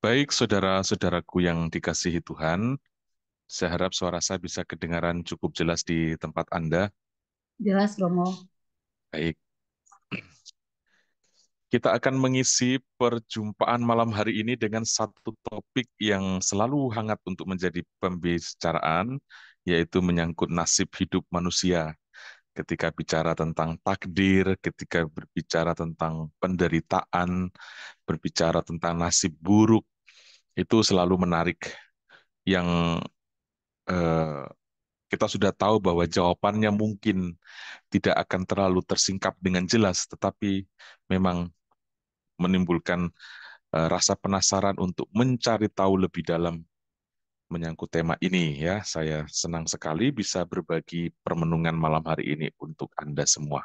Baik, saudara-saudaraku yang dikasihi Tuhan, saya harap suara saya bisa kedengaran cukup jelas di tempat Anda. Jelas, Romo. Baik, kita akan mengisi perjumpaan malam hari ini dengan satu topik yang selalu hangat untuk menjadi pembicaraan, yaitu menyangkut nasib hidup manusia. Ketika bicara tentang takdir, ketika berbicara tentang penderitaan, berbicara tentang nasib buruk, itu selalu menarik. Yang eh, kita sudah tahu bahwa jawabannya mungkin tidak akan terlalu tersingkap dengan jelas, tetapi memang menimbulkan rasa penasaran untuk mencari tahu lebih dalam menyangkut tema ini ya. Saya senang sekali bisa berbagi permenungan malam hari ini untuk Anda semua.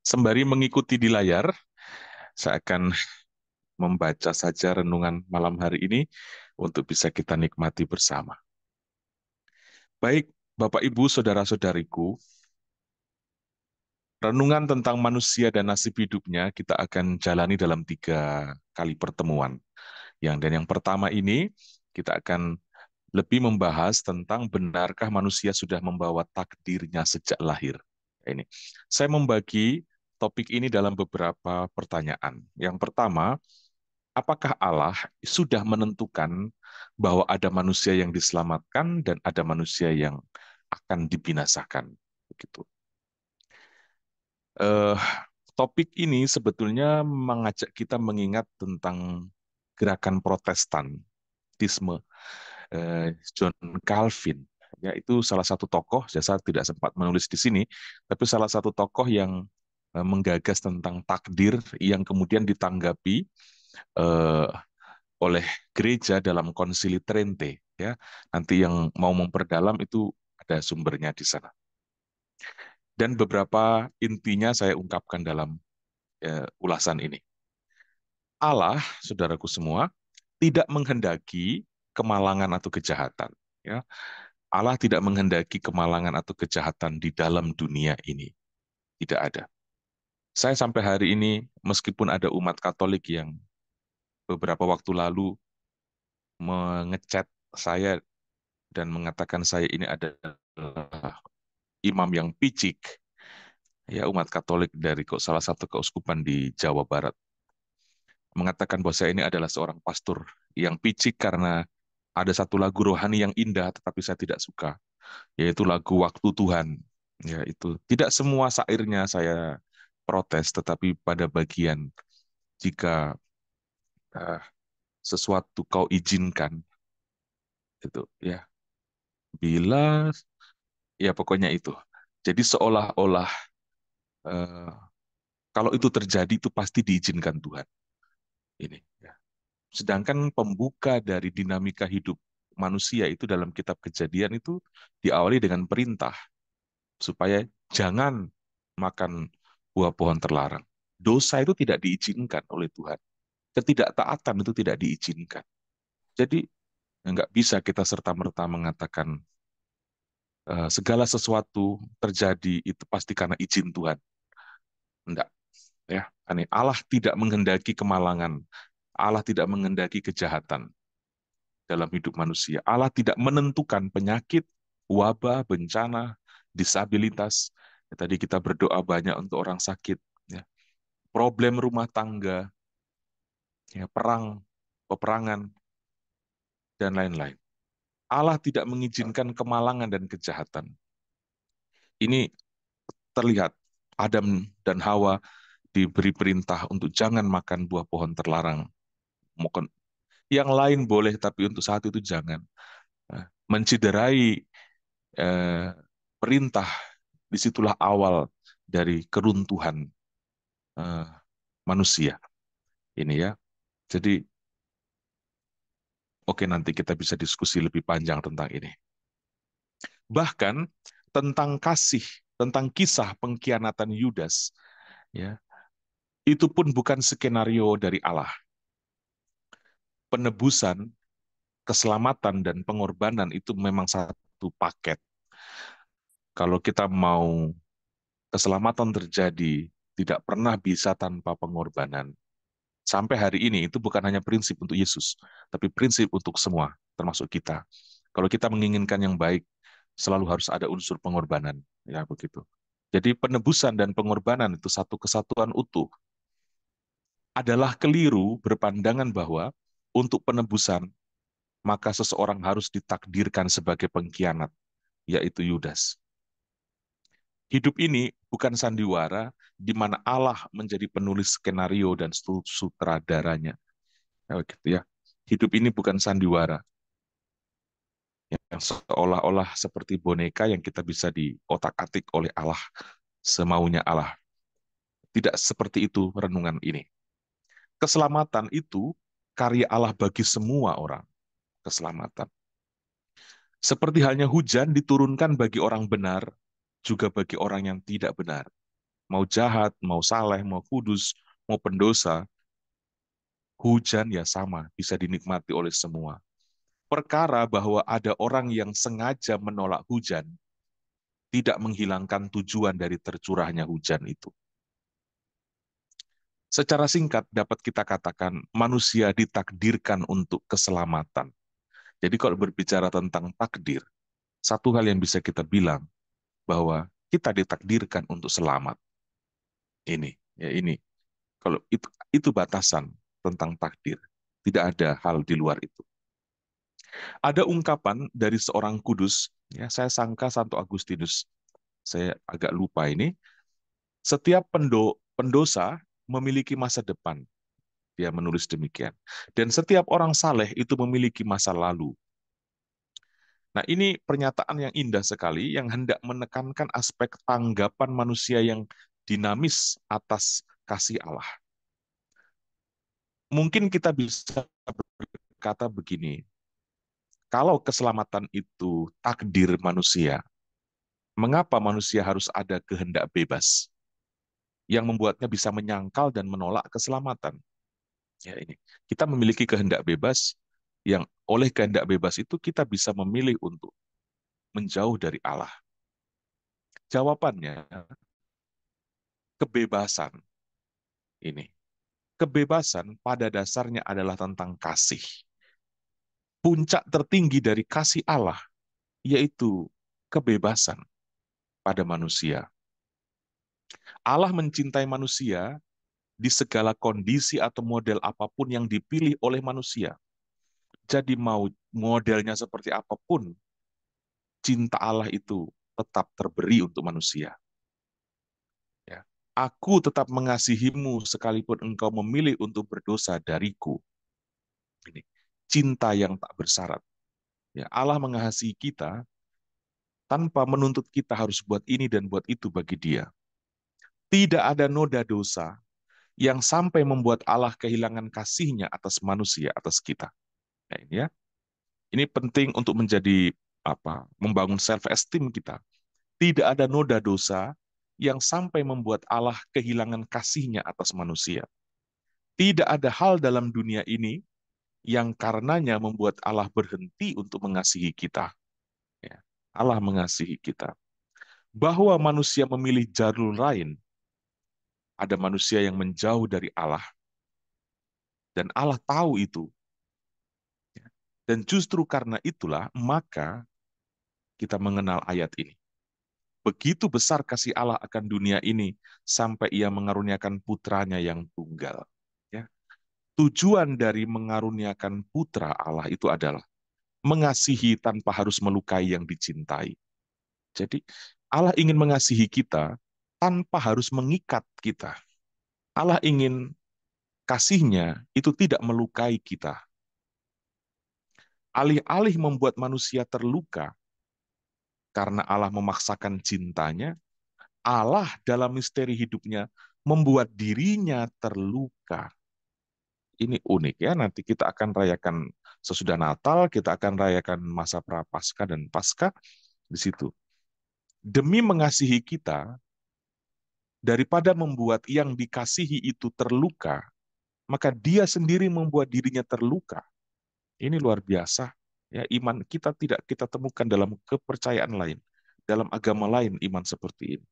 Sembari mengikuti di layar, saya akan membaca saja renungan malam hari ini untuk bisa kita nikmati bersama. Baik, Bapak Ibu, saudara-saudariku, renungan tentang manusia dan nasib hidupnya kita akan jalani dalam 3 kali pertemuan. Dan yang pertama ini kita akan lebih membahas tentang benarkah manusia sudah membawa takdirnya sejak lahir. Ini saya membagi topik ini dalam beberapa pertanyaan. Yang pertama, apakah Allah sudah menentukan bahwa ada manusia yang diselamatkan dan ada manusia yang akan dibinasakan? Begitu. Eh, Topik ini sebetulnya mengajak kita mengingat tentang gerakan Protestantisme, John Calvin. Ya, itu salah satu tokoh, saya tidak sempat menulis di sini, tapi salah satu tokoh yang menggagas tentang takdir yang kemudian ditanggapi eh, oleh gereja dalam Konsili Trente. Ya, nanti yang mau memperdalam itu ada sumbernya di sana. Dan beberapa intinya saya ungkapkan dalam ulasan ini. Allah, saudaraku semua, tidak menghendaki kemalangan atau kejahatan. Ya, Allah tidak menghendaki kemalangan atau kejahatan di dalam dunia ini. Tidak ada. Saya sampai hari ini, meskipun ada umat Katolik yang beberapa waktu lalu mengechat saya dan mengatakan saya ini adalah imam yang picik, ya umat Katolik dari salah satu keuskupan di Jawa Barat, mengatakan bahwa saya ini adalah seorang pastor yang picik karena ada satu lagu rohani yang indah tetapi saya tidak suka, yaitu lagu Waktu Tuhan. Ya, itu tidak semua syairnya saya protes, tetapi pada bagian jika eh, sesuatu kau izinkan, itu ya, bila ya pokoknya itu. Jadi seolah-olah eh, kalau itu terjadi itu pasti diizinkan Tuhan. Ini. Ya. Sedangkan pembuka dari dinamika hidup manusia itu dalam kitab Kejadian itu diawali dengan perintah supaya jangan makan buah pohon terlarang. Dosa itu tidak diizinkan oleh Tuhan. Ketidaktaatan itu tidak diizinkan. Jadi nggak bisa kita serta-merta mengatakan segala sesuatu terjadi itu pasti karena izin Tuhan. Enggak. Ya, aneh. Allah tidak menghendaki kemalangan. Allah tidak menghendaki kejahatan dalam hidup manusia. Allah tidak menentukan penyakit, wabah, bencana, disabilitas. Ya, tadi kita berdoa banyak untuk orang sakit. Ya. Problem rumah tangga, ya, perang, peperangan, dan lain-lain. Allah tidak mengizinkan kemalangan dan kejahatan. Ini terlihat Adam dan Hawa diberi perintah untuk jangan makan buah pohon terlarang. Mungkin yang lain boleh, tapi untuk saat itu jangan. Menciderai eh, perintah, disitulah awal dari keruntuhan eh, manusia. Ini ya. Jadi, oke, nanti kita bisa diskusi lebih panjang tentang ini. Bahkan tentang kasih, tentang kisah pengkhianatan Yudas, ya, itu pun bukan skenario dari Allah. Penebusan, keselamatan, dan pengorbanan itu memang satu paket. Kalau kita mau keselamatan terjadi, tidak pernah bisa tanpa pengorbanan. Sampai hari ini itu bukan hanya prinsip untuk Yesus, tapi prinsip untuk semua, termasuk kita. Kalau kita menginginkan yang baik, selalu harus ada unsur pengorbanan, ya begitu. Jadi penebusan dan pengorbanan itu satu kesatuan utuh. Adalah keliru berpandangan bahwa untuk penebusan maka seseorang harus ditakdirkan sebagai pengkhianat, yaitu Yudas. Hidup ini bukan sandiwara di mana Allah menjadi penulis skenario dan sutradaranya. Ya, gitu ya. Hidup ini bukan sandiwara yang seolah-olah seperti boneka yang kita bisa diotak-atik oleh Allah semaunya Allah. Tidak seperti itu renungan ini. Keselamatan itu karya Allah bagi semua orang. Keselamatan. Seperti halnya hujan diturunkan bagi orang benar, juga bagi orang yang tidak benar. Mau jahat, mau saleh, mau kudus, mau pendosa, hujan ya sama, bisa dinikmati oleh semua. Perkara bahwa ada orang yang sengaja menolak hujan, tidak menghilangkan tujuan dari tercurahnya hujan itu. Secara singkat dapat kita katakan manusia ditakdirkan untuk keselamatan. Jadi kalau berbicara tentang takdir, satu hal yang bisa kita bilang bahwa kita ditakdirkan untuk selamat. Ini, ya ini. Kalau itu batasan tentang takdir. Tidak ada hal di luar itu. Ada ungkapan dari seorang kudus, ya saya sangka Santo Agustinus. Saya agak lupa ini. Setiap pendosa memiliki masa depan. Dia menulis demikian. Dan setiap orang saleh itu memiliki masa lalu. Nah, ini pernyataan yang indah sekali yang hendak menekankan aspek tanggapan manusia yang dinamis atas kasih Allah. Mungkin kita bisa berkata begini, kalau keselamatan itu takdir manusia, mengapa manusia harus ada kehendak bebas yang membuatnya bisa menyangkal dan menolak keselamatan? Ya ini, kita memiliki kehendak bebas yang oleh kehendak bebas itu kita bisa memilih untuk menjauh dari Allah. Jawabannya kebebasan ini. Kebebasan pada dasarnya adalah tentang kasih. Puncak tertinggi dari kasih Allah yaitu kebebasan pada manusia. Allah mencintai manusia di segala kondisi atau model apapun yang dipilih oleh manusia. Jadi mau modelnya seperti apapun, cinta Allah itu tetap terberi untuk manusia. Ya. Aku tetap mengasihimu sekalipun engkau memilih untuk berdosa dariku. Ini cinta yang tak bersyarat. Ya, Allah mengasihi kita tanpa menuntut kita harus buat ini dan buat itu bagi Dia. Tidak ada noda dosa yang sampai membuat Allah kehilangan kasihnya atas manusia, atas kita. Nah, ini ya. Ini penting untuk menjadi membangun self esteem kita. Tidak ada noda dosa yang sampai membuat Allah kehilangan kasihnya atas manusia. Tidak ada hal dalam dunia ini yang karenanya membuat Allah berhenti untuk mengasihi kita. Ya. Allah mengasihi kita. Bahwa manusia memilih jalur lain, ada manusia yang menjauh dari Allah, dan Allah tahu itu. Dan justru karena itulah, maka kita mengenal ayat ini. Begitu besar kasih Allah akan dunia ini, sampai ia mengaruniakan putranya yang tunggal. Ya. Tujuan dari mengaruniakan putra Allah itu adalah mengasihi tanpa harus melukai yang dicintai. Jadi Allah ingin mengasihi kita tanpa harus mengikat kita. Allah ingin kasihnya itu tidak melukai kita. Alih-alih membuat manusia terluka karena Allah memaksakan cintanya, Allah dalam misteri hidupnya membuat dirinya terluka. Ini unik ya, nanti kita akan rayakan sesudah Natal, kita akan rayakan masa Prapaskah dan Paskah di situ. Demi mengasihi kita, daripada membuat yang dikasihi itu terluka, maka dia sendiri membuat dirinya terluka. Ini luar biasa. Ya, iman kita tidak kita temukan dalam kepercayaan lain, dalam agama lain iman seperti ini.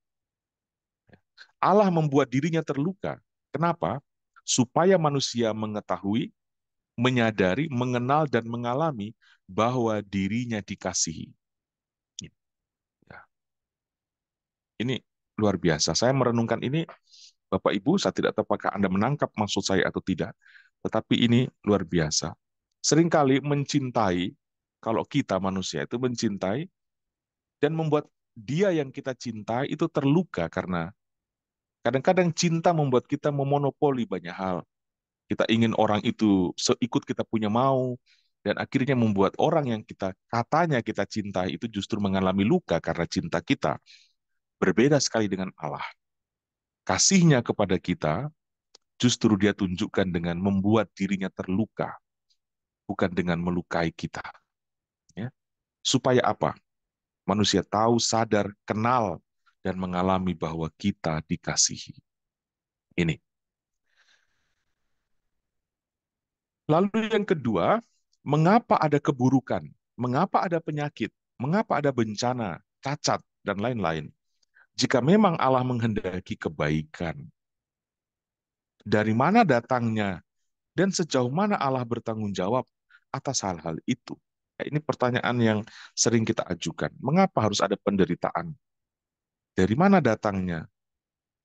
Allah membuat dirinya terluka. Kenapa? supaya manusia mengetahui, menyadari, mengenal, dan mengalami bahwa dirinya dikasihi. Ya, ini luar biasa. Saya merenungkan ini, Bapak Ibu, saya tidak tahu apakah Anda menangkap maksud saya atau tidak, tetapi ini luar biasa. Seringkali mencintai, kalau kita manusia itu mencintai, dan membuat dia yang kita cintai itu terluka karena kadang-kadang cinta membuat kita memonopoli banyak hal. Kita ingin orang itu seikut kita punya mau, dan akhirnya membuat orang yang kita katanya kita cintai itu justru mengalami luka karena cinta kita. Berbeda sekali dengan Allah. Kasihnya kepada kita justru dia tunjukkan dengan membuat dirinya terluka, bukan dengan melukai kita. Ya. Supaya apa? Manusia tahu, sadar, kenal, dan mengalami bahwa kita dikasihi. Ini. Lalu yang kedua, mengapa ada keburukan? Mengapa ada penyakit? Mengapa ada bencana, cacat, dan lain-lain? Jika memang Allah menghendaki kebaikan, dari mana datangnya dan sejauh mana Allah bertanggung jawab atas hal-hal itu? Ini pertanyaan yang sering kita ajukan. Mengapa harus ada penderitaan? Dari mana datangnya?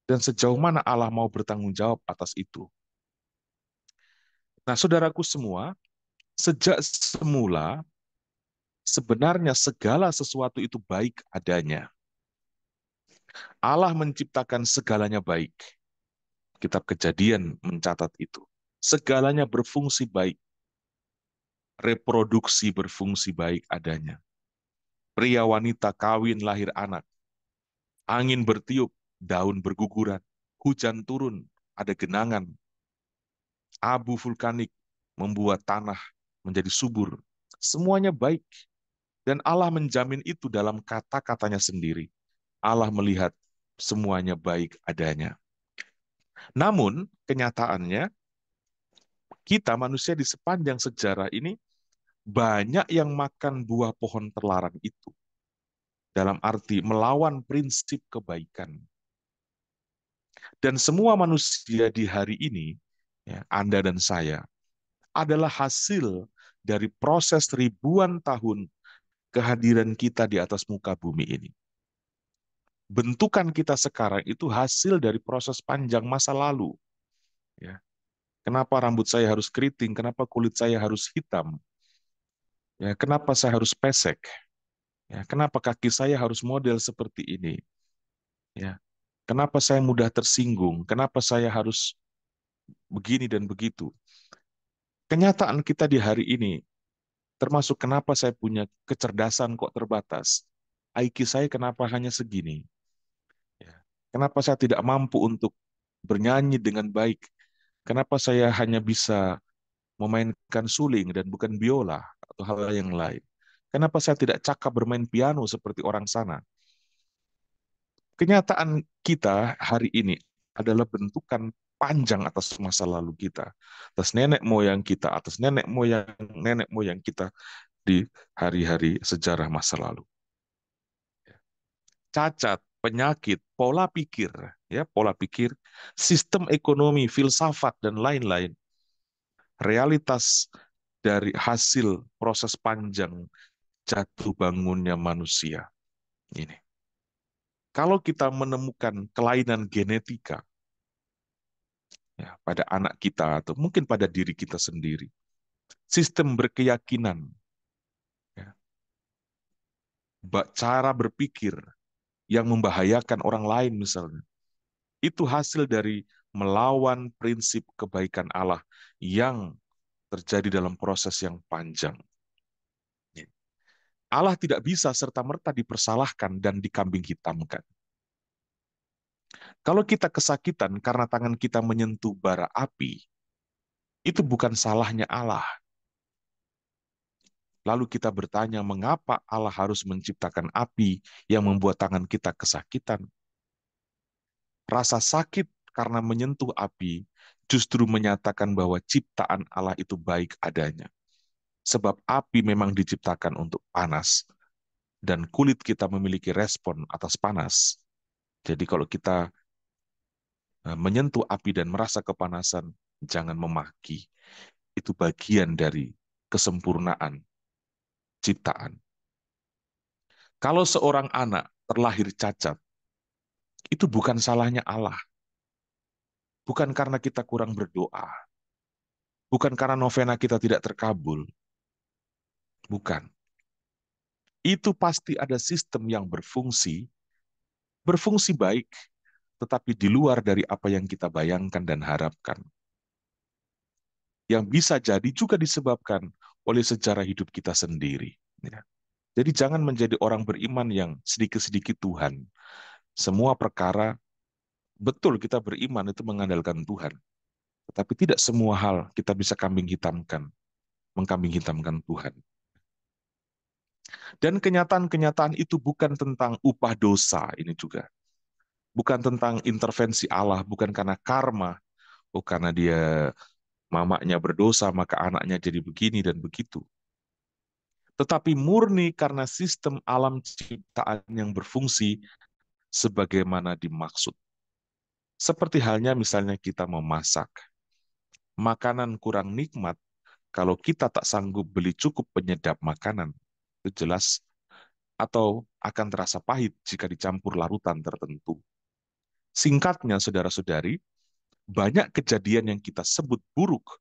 Dan sejauh mana Allah mau bertanggung jawab atas itu? Nah, saudaraku semua, sejak semula, sebenarnya segala sesuatu itu baik adanya. Allah menciptakan segalanya baik. Kitab Kejadian mencatat itu. Segalanya berfungsi baik. Reproduksi berfungsi baik adanya. Pria wanita kawin lahir anak. Angin bertiup, daun berguguran. Hujan turun, ada genangan. Abu vulkanik membuat tanah menjadi subur. Semuanya baik. Dan Allah menjamin itu dalam kata-katanya sendiri. Allah melihat semuanya baik adanya. Namun, kenyataannya, kita manusia di sepanjang sejarah ini banyak yang makan buah pohon terlarang itu. Dalam arti melawan prinsip kebaikan. Dan semua manusia di hari ini, ya, Anda dan saya, adalah hasil dari proses ribuan tahun kehadiran kita di atas muka bumi ini. Bentukan kita sekarang itu hasil dari proses panjang masa lalu. Ya. Kenapa rambut saya harus keriting? Kenapa kulit saya harus hitam? Ya, kenapa saya harus pesek? Ya, kenapa kaki saya harus model seperti ini? Ya, kenapa saya mudah tersinggung? Kenapa saya harus begini dan begitu? Kenyataan kita di hari ini, termasuk kenapa saya punya kecerdasan kok terbatas. IQ saya kenapa hanya segini? Ya. Kenapa saya tidak mampu untuk bernyanyi dengan baik? Kenapa saya hanya bisa memainkan suling dan bukan biola atau hal yang lain? Kenapa saya tidak cakap bermain piano seperti orang sana? Kenyataan kita hari ini adalah bentukan panjang atas masa lalu kita, atas nenek moyang kita di hari-hari sejarah masa lalu. Cacat, penyakit, pola pikir, sistem ekonomi, filsafat, dan lain-lain. Realitas dari hasil proses panjang jatuh bangunnya manusia. Ini. Kalau kita menemukan kelainan genetika ya, pada anak kita atau mungkin pada diri kita sendiri, sistem berkeyakinan, ya, cara berpikir yang membahayakan orang lain misalnya, itu hasil dari melawan prinsip kebaikan Allah yang terjadi dalam proses yang panjang. Allah tidak bisa serta-merta dipersalahkan dan dikambing hitamkan. Kalau kita kesakitan karena tangan kita menyentuh bara api, itu bukan salahnya Allah. Lalu kita bertanya, mengapa Allah harus menciptakan api yang membuat tangan kita kesakitan? Rasa sakit karena menyentuh api justru menyatakan bahwa ciptaan Allah itu baik adanya. Sebab api memang diciptakan untuk panas, dan kulit kita memiliki respon atas panas. Jadi kalau kita menyentuh api dan merasa kepanasan, jangan memaki. Itu bagian dari kesempurnaan ciptaan. Kalau seorang anak terlahir cacat, itu bukan salahnya Allah. Bukan karena kita kurang berdoa. Bukan karena novena kita tidak terkabul. Bukan. Itu pasti ada sistem yang berfungsi baik, tetapi di luar dari apa yang kita bayangkan dan harapkan. Yang bisa jadi juga disebabkan oleh sejarah hidup kita sendiri. Ya. Jadi jangan menjadi orang beriman yang sedikit-sedikit Tuhan. Semua perkara, betul kita beriman itu mengandalkan Tuhan. Tetapi tidak semua hal kita bisa mengkambing hitamkan Tuhan. Dan kenyataan-kenyataan itu bukan tentang upah dosa ini juga. Bukan tentang intervensi Allah, bukan karena karma, oh karena dia mamanya berdosa maka anaknya jadi begini dan begitu. Tetapi murni karena sistem alam ciptaan yang berfungsi sebagaimana dimaksud. Seperti halnya misalnya kita memasak. Makanan kurang nikmat kalau kita tak sanggup beli cukup penyedap makanan. Itu jelas. Atau akan terasa pahit jika dicampur larutan tertentu. Singkatnya, saudara-saudari, banyak kejadian yang kita sebut buruk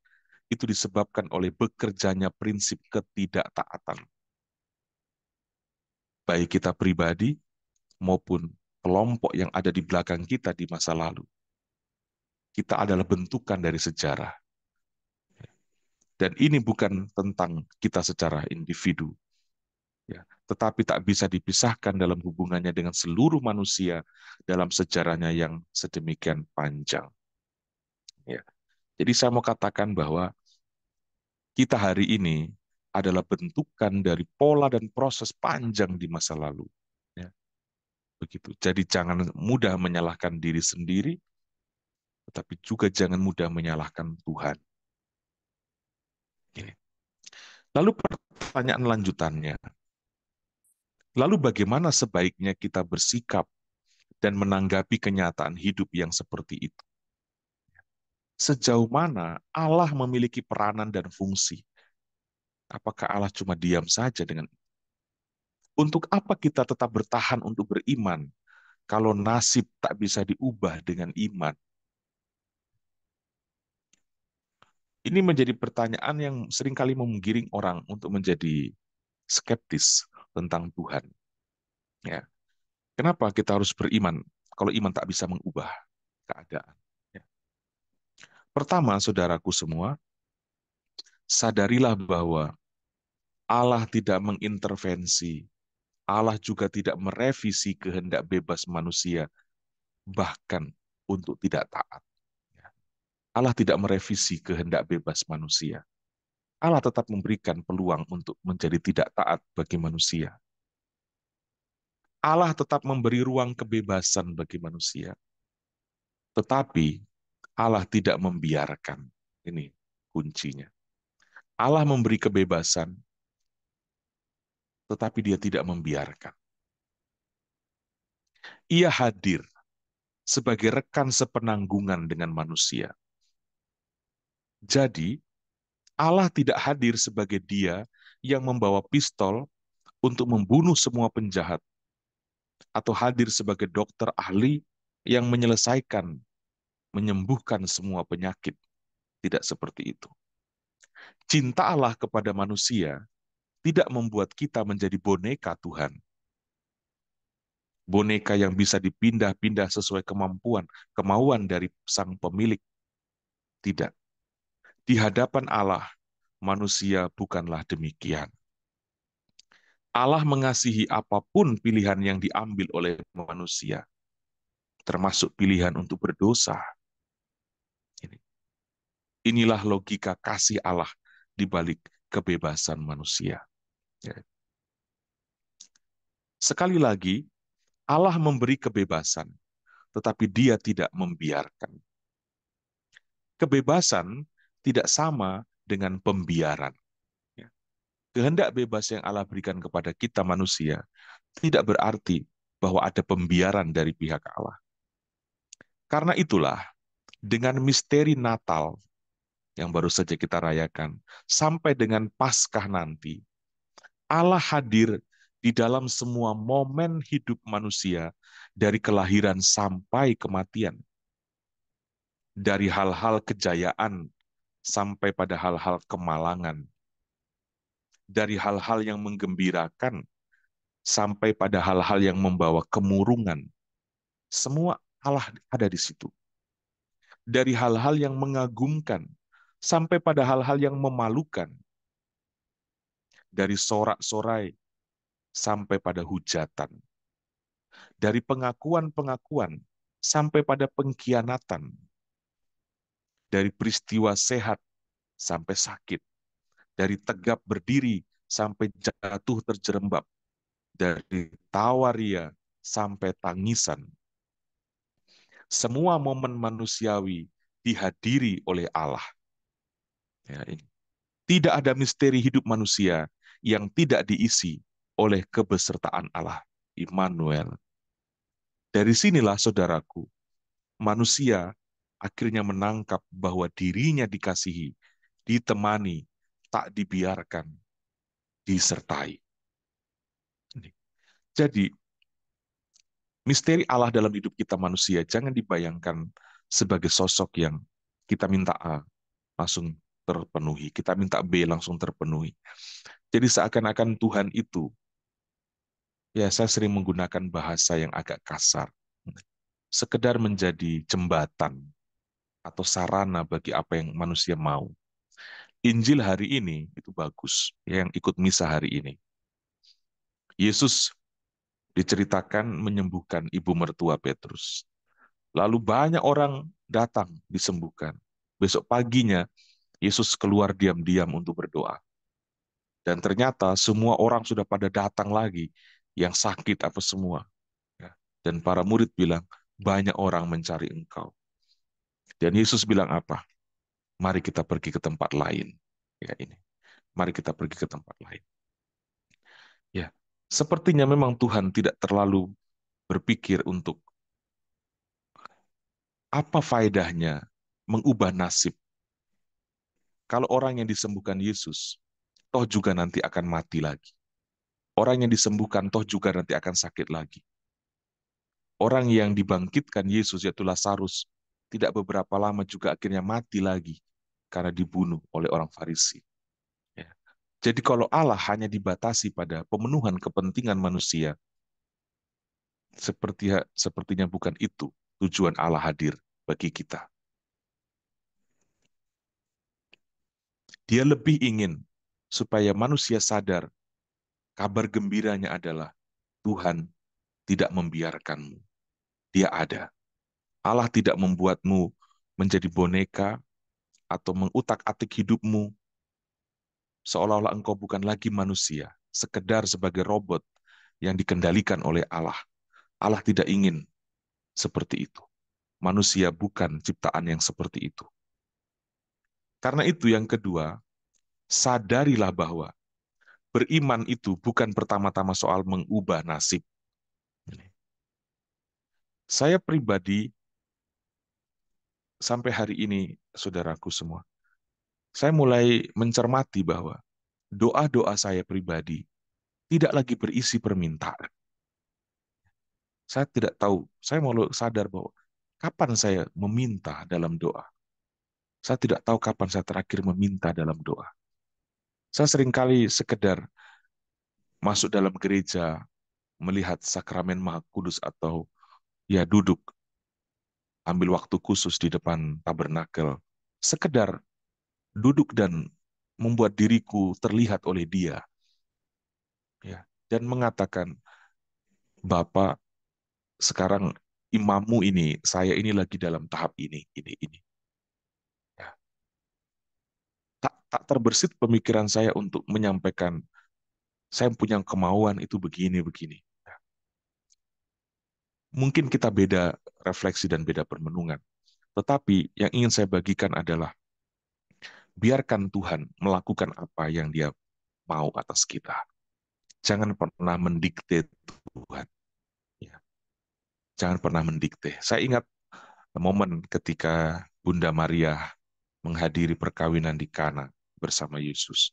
itu disebabkan oleh bekerjanya prinsip ketidaktaatan. Baik kita pribadi maupun kelompok yang ada di belakang kita di masa lalu. Kita adalah bentukan dari sejarah. Dan ini bukan tentang kita secara individu, ya, tetapi tak bisa dipisahkan dalam hubungannya dengan seluruh manusia dalam sejarahnya yang sedemikian panjang. Ya. Jadi saya mau katakan bahwa kita hari ini adalah bentukan dari pola dan proses panjang di masa lalu. Ya, begitu. Jadi jangan mudah menyalahkan diri sendiri, tetapi juga jangan mudah menyalahkan Tuhan. Ini. Lalu pertanyaan lanjutannya, lalu bagaimana sebaiknya kita bersikap dan menanggapi kenyataan hidup yang seperti itu? Sejauh mana Allah memiliki peranan dan fungsi? Apakah Allah cuma diam saja dengan itu? Untuk apa kita tetap bertahan untuk beriman kalau nasib tak bisa diubah dengan iman? Ini menjadi pertanyaan yang seringkali menggiring orang untuk menjadi skeptis tentang Tuhan. Ya. Kenapa kita harus beriman kalau iman tak bisa mengubah keadaan? Ya. Pertama, saudaraku semua, sadarilah bahwa Allah tidak mengintervensi, Allah juga tidak merevisi kehendak bebas manusia, bahkan untuk tidak taat. Allah tidak merevisi kehendak bebas manusia. Allah tetap memberikan peluang untuk menjadi tidak taat bagi manusia. Allah tetap memberi ruang kebebasan bagi manusia. Tetapi Allah tidak membiarkan. Ini kuncinya. Allah memberi kebebasan, tetapi dia tidak membiarkan. Ia hadir sebagai rekan sepenanggungan dengan manusia. Jadi, Allah tidak hadir sebagai dia yang membawa pistol untuk membunuh semua penjahat, atau hadir sebagai dokter ahli yang menyembuhkan semua penyakit. Tidak seperti itu. Cinta Allah kepada manusia tidak membuat kita menjadi boneka Tuhan. Boneka yang bisa dipindah-pindah sesuai kemauan dari sang pemilik. Tidak. Di hadapan Allah, manusia bukanlah demikian. Allah mengasihi apapun pilihan yang diambil oleh manusia, termasuk pilihan untuk berdosa. Inilah logika kasih Allah di balik kebebasan manusia. Ya. Sekali lagi, Allah memberi kebebasan, tetapi dia tidak membiarkan. Kebebasan tidak sama dengan pembiaran. Ya. Kehendak bebas yang Allah berikan kepada kita manusia tidak berarti bahwa ada pembiaran dari pihak Allah. Karena itulah, dengan misteri Natal, yang baru saja kita rayakan, sampai dengan Paskah nanti, Allah hadir di dalam semua momen hidup manusia, dari kelahiran sampai kematian, dari hal-hal kejayaan sampai pada hal-hal kemalangan, dari hal-hal yang menggembirakan sampai pada hal-hal yang membawa kemurungan. Semua Allah ada di situ. Dari hal-hal yang mengagumkan sampai pada hal-hal yang memalukan, dari sorak-sorai sampai pada hujatan, dari pengakuan-pengakuan sampai pada pengkhianatan, dari peristiwa sehat sampai sakit, dari tegap berdiri sampai jatuh terjerembab, dari tawaria sampai tangisan. Semua momen manusiawi dihadiri oleh Allah. Ya, ini. Tidak ada misteri hidup manusia yang tidak diisi oleh kebesertaan Allah, Immanuel. Dari sinilah, saudaraku, manusia akhirnya menangkap bahwa dirinya dikasihi, ditemani, tak dibiarkan, disertai. Jadi, misteri Allah dalam hidup kita manusia jangan dibayangkan sebagai sosok yang kita minta A, langsung terpenuhi. Kita minta B, langsung terpenuhi. Jadi seakan-akan Tuhan itu, ya saya sering menggunakan bahasa yang agak kasar, sekedar menjadi jembatan atau sarana bagi apa yang manusia mau. Injil hari ini itu bagus, ya, yang ikut misa hari ini. Yesus diceritakan menyembuhkan ibu mertua Petrus. Lalu banyak orang datang disembuhkan. Besok paginya Yesus keluar diam-diam untuk berdoa. Dan ternyata semua orang sudah pada datang lagi, yang sakit apa semua. Ya. Dan para murid bilang, banyak orang mencari engkau. Dan Yesus bilang apa? Mari kita pergi ke tempat lain. Ya ini. Mari kita pergi ke tempat lain. Ya. Sepertinya memang Tuhan tidak terlalu berpikir untuk apa faedahnya mengubah nasib. Kalau orang yang disembuhkan Yesus, toh juga nanti akan mati lagi. Orang yang disembuhkan, toh juga nanti akan sakit lagi. Orang yang dibangkitkan Yesus, yaitu Lazarus, tidak beberapa lama juga akhirnya mati lagi karena dibunuh oleh orang Farisi. Ya. Jadi kalau Allah hanya dibatasi pada pemenuhan kepentingan manusia, sepertinya bukan itu tujuan Allah hadir bagi kita. Dia lebih ingin supaya manusia sadar kabar gembiranya adalah Tuhan tidak membiarkanmu. Dia ada. Allah tidak membuatmu menjadi boneka atau mengutak-atik hidupmu seolah-olah engkau bukan lagi manusia, sekedar sebagai robot yang dikendalikan oleh Allah. Allah tidak ingin seperti itu. Manusia bukan ciptaan yang seperti itu. Karena itu yang kedua, sadarilah bahwa beriman itu bukan pertama-tama soal mengubah nasib. Saya pribadi sampai hari ini, saudaraku semua, saya mulai mencermati bahwa doa-doa saya pribadi tidak lagi berisi permintaan. Saya tidak tahu, saya mulai sadar bahwa kapan saya meminta dalam doa. Saya tidak tahu kapan saya terakhir meminta dalam doa. Saya seringkali sekedar masuk dalam gereja, melihat sakramen Maha Kudus atau ya duduk, ambil waktu khusus di depan tabernakel. Sekedar duduk dan membuat diriku terlihat oleh Dia. Ya, dan mengatakan, Bapak, sekarang imammu ini, saya ini lagi dalam tahap ini. Ya, tak terbersit pemikiran saya untuk menyampaikan, saya punya kemauan itu begini. Ya, mungkin kita beda refleksi dan beda permenungan. Tetapi yang ingin saya bagikan adalah, biarkan Tuhan melakukan apa yang Dia mau atas kita. Jangan pernah mendikte Tuhan. Ya, jangan pernah mendikte. Saya ingat momen ketika Bunda Maria menghadiri perkawinan di Kana bersama Yesus.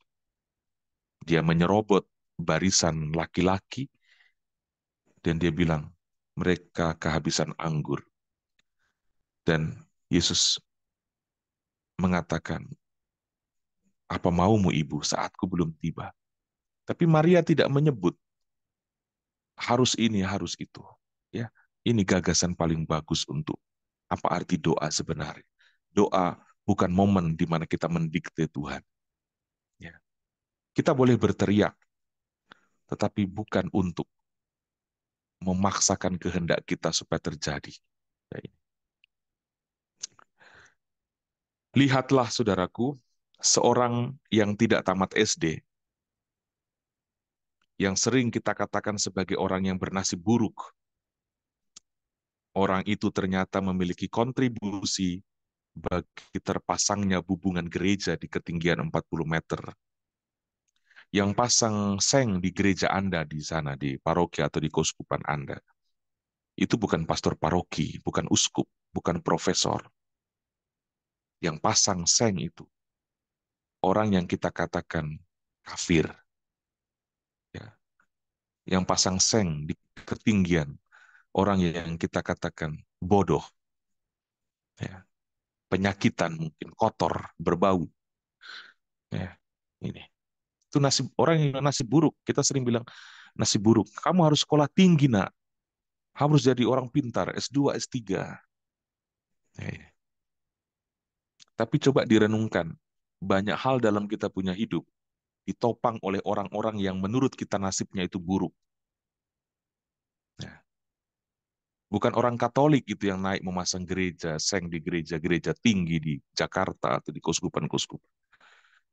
Dia menyerobot barisan laki-laki dan dia bilang, mereka kehabisan anggur. Dan Yesus mengatakan, apa maumu ibu, saatku belum tiba. Tapi Maria tidak menyebut harus ini, harus itu. Ya, ini gagasan paling bagus untuk apa arti doa sebenarnya. Doa bukan momen di mana kita mendikte Tuhan. Ya. Kita boleh berteriak, tetapi bukan untuk memaksakan kehendak kita supaya terjadi. Ya, lihatlah saudaraku, seorang yang tidak tamat SD, yang sering kita katakan sebagai orang yang bernasib buruk. Orang itu ternyata memiliki kontribusi bagi terpasangnya hubungan gereja di ketinggian 40 meter. Yang pasang seng di gereja Anda di sana, di paroki atau di keuskupan Anda, itu bukan pastor paroki, bukan uskup, bukan profesor. Yang pasang seng itu orang yang kita katakan kafir. Ya. Yang pasang seng di ketinggian orang yang kita katakan bodoh. Ya. Penyakitan mungkin, kotor, berbau. Ya. Ini. Itu nasib orang yang nasib buruk. Kita sering bilang nasib buruk. Kamu harus sekolah tinggi, nak. Harus jadi orang pintar, S2, S3. Ya. Tapi coba direnungkan. Banyak hal dalam kita punya hidup ditopang oleh orang-orang yang menurut kita nasibnya itu buruk. Ya. Bukan orang Katolik itu yang naik memasang gereja, seng di gereja-gereja tinggi di Jakarta atau di keuskupan-keuskupan.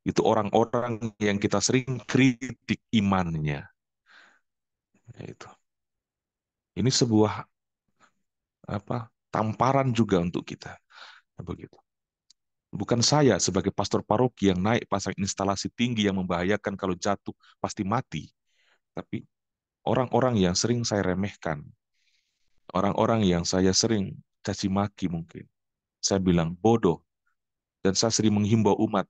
Itu orang-orang yang kita sering kritik imannya. Ya, itu. Ini sebuah tamparan juga untuk kita. Begitu. Bukan saya sebagai pastor paroki yang naik pasang instalasi tinggi yang membahayakan kalau jatuh pasti mati. Tapi orang-orang yang sering saya remehkan, orang-orang yang saya sering caci maki mungkin. Saya bilang bodoh dan saya sering menghimbau umat,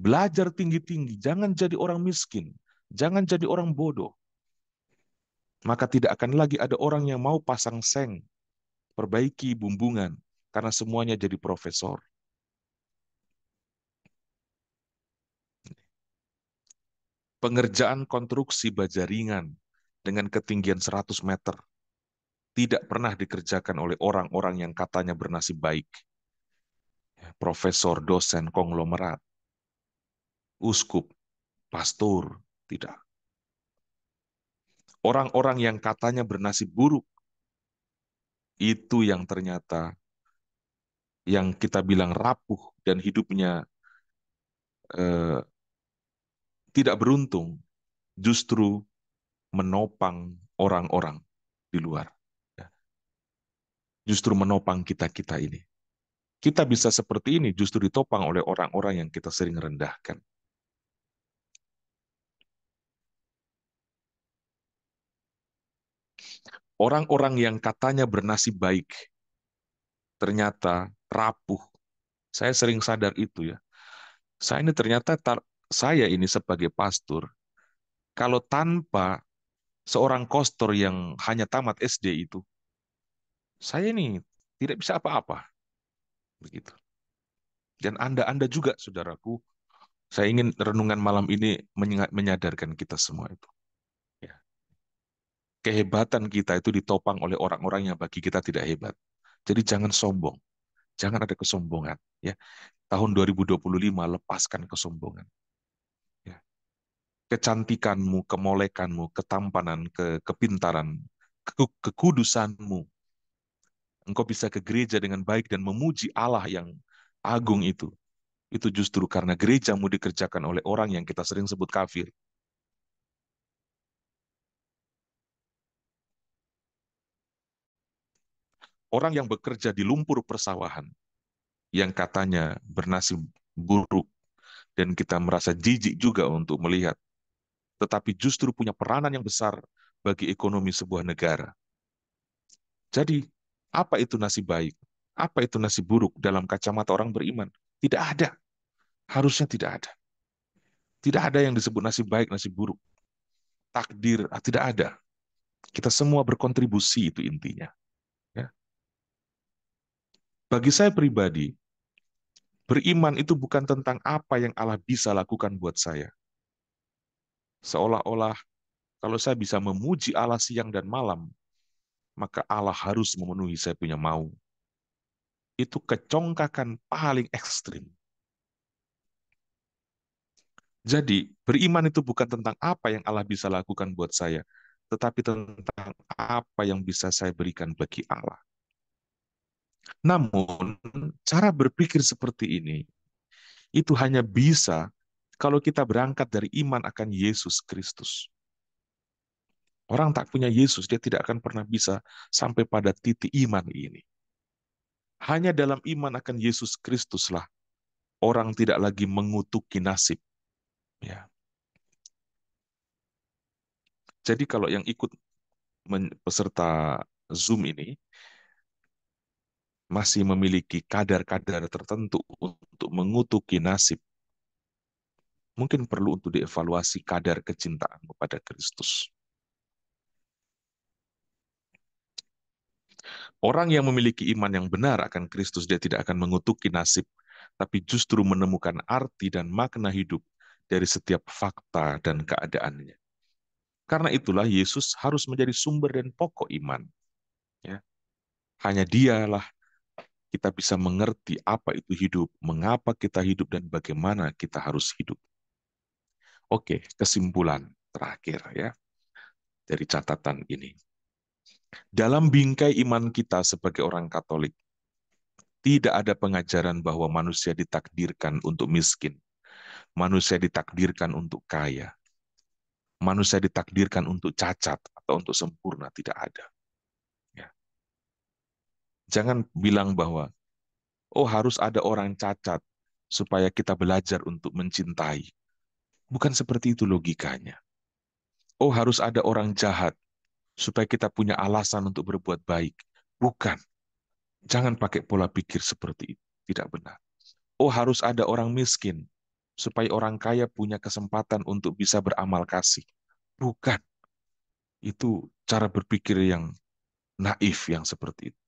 belajar tinggi-tinggi, jangan jadi orang miskin, jangan jadi orang bodoh. Maka tidak akan lagi ada orang yang mau pasang seng, perbaiki bumbungan, karena semuanya jadi profesor. Pengerjaan konstruksi baja ringan dengan ketinggian 100 meter tidak pernah dikerjakan oleh orang-orang yang katanya bernasib baik. Profesor, dosen, konglomerat, uskup, pastor, tidak. Orang-orang yang katanya bernasib buruk, itu yang ternyata yang kita bilang rapuh dan hidupnya eh, tidak beruntung, justru menopang orang-orang di luar. Ya. Justru menopang kita-kita ini. Kita bisa seperti ini justru ditopang oleh orang-orang yang kita sering rendahkan. Orang-orang yang katanya bernasib baik, ternyata rapuh. Saya sering sadar itu ya. Saya ini ternyata saya ini sebagai pastor, kalau tanpa seorang kostor yang hanya tamat SD itu, saya ini tidak bisa apa-apa. Begitu. Dan Anda juga, saudaraku, saya ingin renungan malam ini menyadarkan kita semua itu. Ya. Kehebatan kita itu ditopang oleh orang-orang yang bagi kita tidak hebat. Jadi jangan sombong, jangan ada kesombongan. Ya. Tahun 2025 lepaskan kesombongan. Ya. Kecantikanmu, kemolekanmu, ketampanan, kepintaran, kekudusanmu. Engkau bisa ke gereja dengan baik dan memuji Allah yang agung itu justru karena gerejamu dikerjakan oleh orang yang kita sering sebut kafir. Orang yang bekerja di lumpur persawahan, yang katanya bernasib buruk, dan kita merasa jijik juga untuk melihat, tetapi justru punya peranan yang besar bagi ekonomi sebuah negara. Jadi, apa itu nasib baik? Apa itu nasib buruk dalam kacamata orang beriman? Tidak ada. Harusnya tidak ada. Tidak ada yang disebut nasib baik, nasib buruk. Takdir, tidak ada. Kita semua berkontribusi, itu intinya. Ya. Bagi saya pribadi, beriman itu bukan tentang apa yang Allah bisa lakukan buat saya. Seolah-olah kalau saya bisa memuji Allah siang dan malam, maka Allah harus memenuhi saya punya mau. Itu kecongkakan paling ekstrim. Jadi, beriman itu bukan tentang apa yang Allah bisa lakukan buat saya, tetapi tentang apa yang bisa saya berikan bagi Allah. Namun, cara berpikir seperti ini, itu hanya bisa kalau kita berangkat dari iman akan Yesus Kristus. Orang tak punya Yesus, dia tidak akan pernah bisa sampai pada titik iman ini. Hanya dalam iman akan Yesus Kristuslah orang tidak lagi mengutuki nasib. Ya. Jadi kalau yang ikut peserta Zoom ini masih memiliki kadar-kadar tertentu untuk mengutuki nasib, mungkin perlu untuk dievaluasi kadar kecintaan kepada Kristus. Orang yang memiliki iman yang benar akan Kristus, dia tidak akan mengutuki nasib, tapi justru menemukan arti dan makna hidup dari setiap fakta dan keadaannya. Karena itulah Yesus harus menjadi sumber dan pokok iman. Ya. Hanya dialah kita bisa mengerti apa itu hidup, mengapa kita hidup, dan bagaimana kita harus hidup. Oke, kesimpulan terakhir ya dari catatan ini. Dalam bingkai iman kita sebagai orang Katolik, tidak ada pengajaran bahwa manusia ditakdirkan untuk miskin, manusia ditakdirkan untuk kaya, manusia ditakdirkan untuk cacat atau untuk sempurna, tidak ada. Ya. Jangan bilang bahwa, oh harus ada orang cacat supaya kita belajar untuk mencintai. Bukan seperti itu logikanya. Oh harus ada orang jahat supaya kita punya alasan untuk berbuat baik. Bukan. Jangan pakai pola pikir seperti itu. Tidak benar. Oh harus ada orang miskin supaya orang kaya punya kesempatan untuk bisa beramal kasih. Bukan. Itu cara berpikir yang naif yang seperti itu.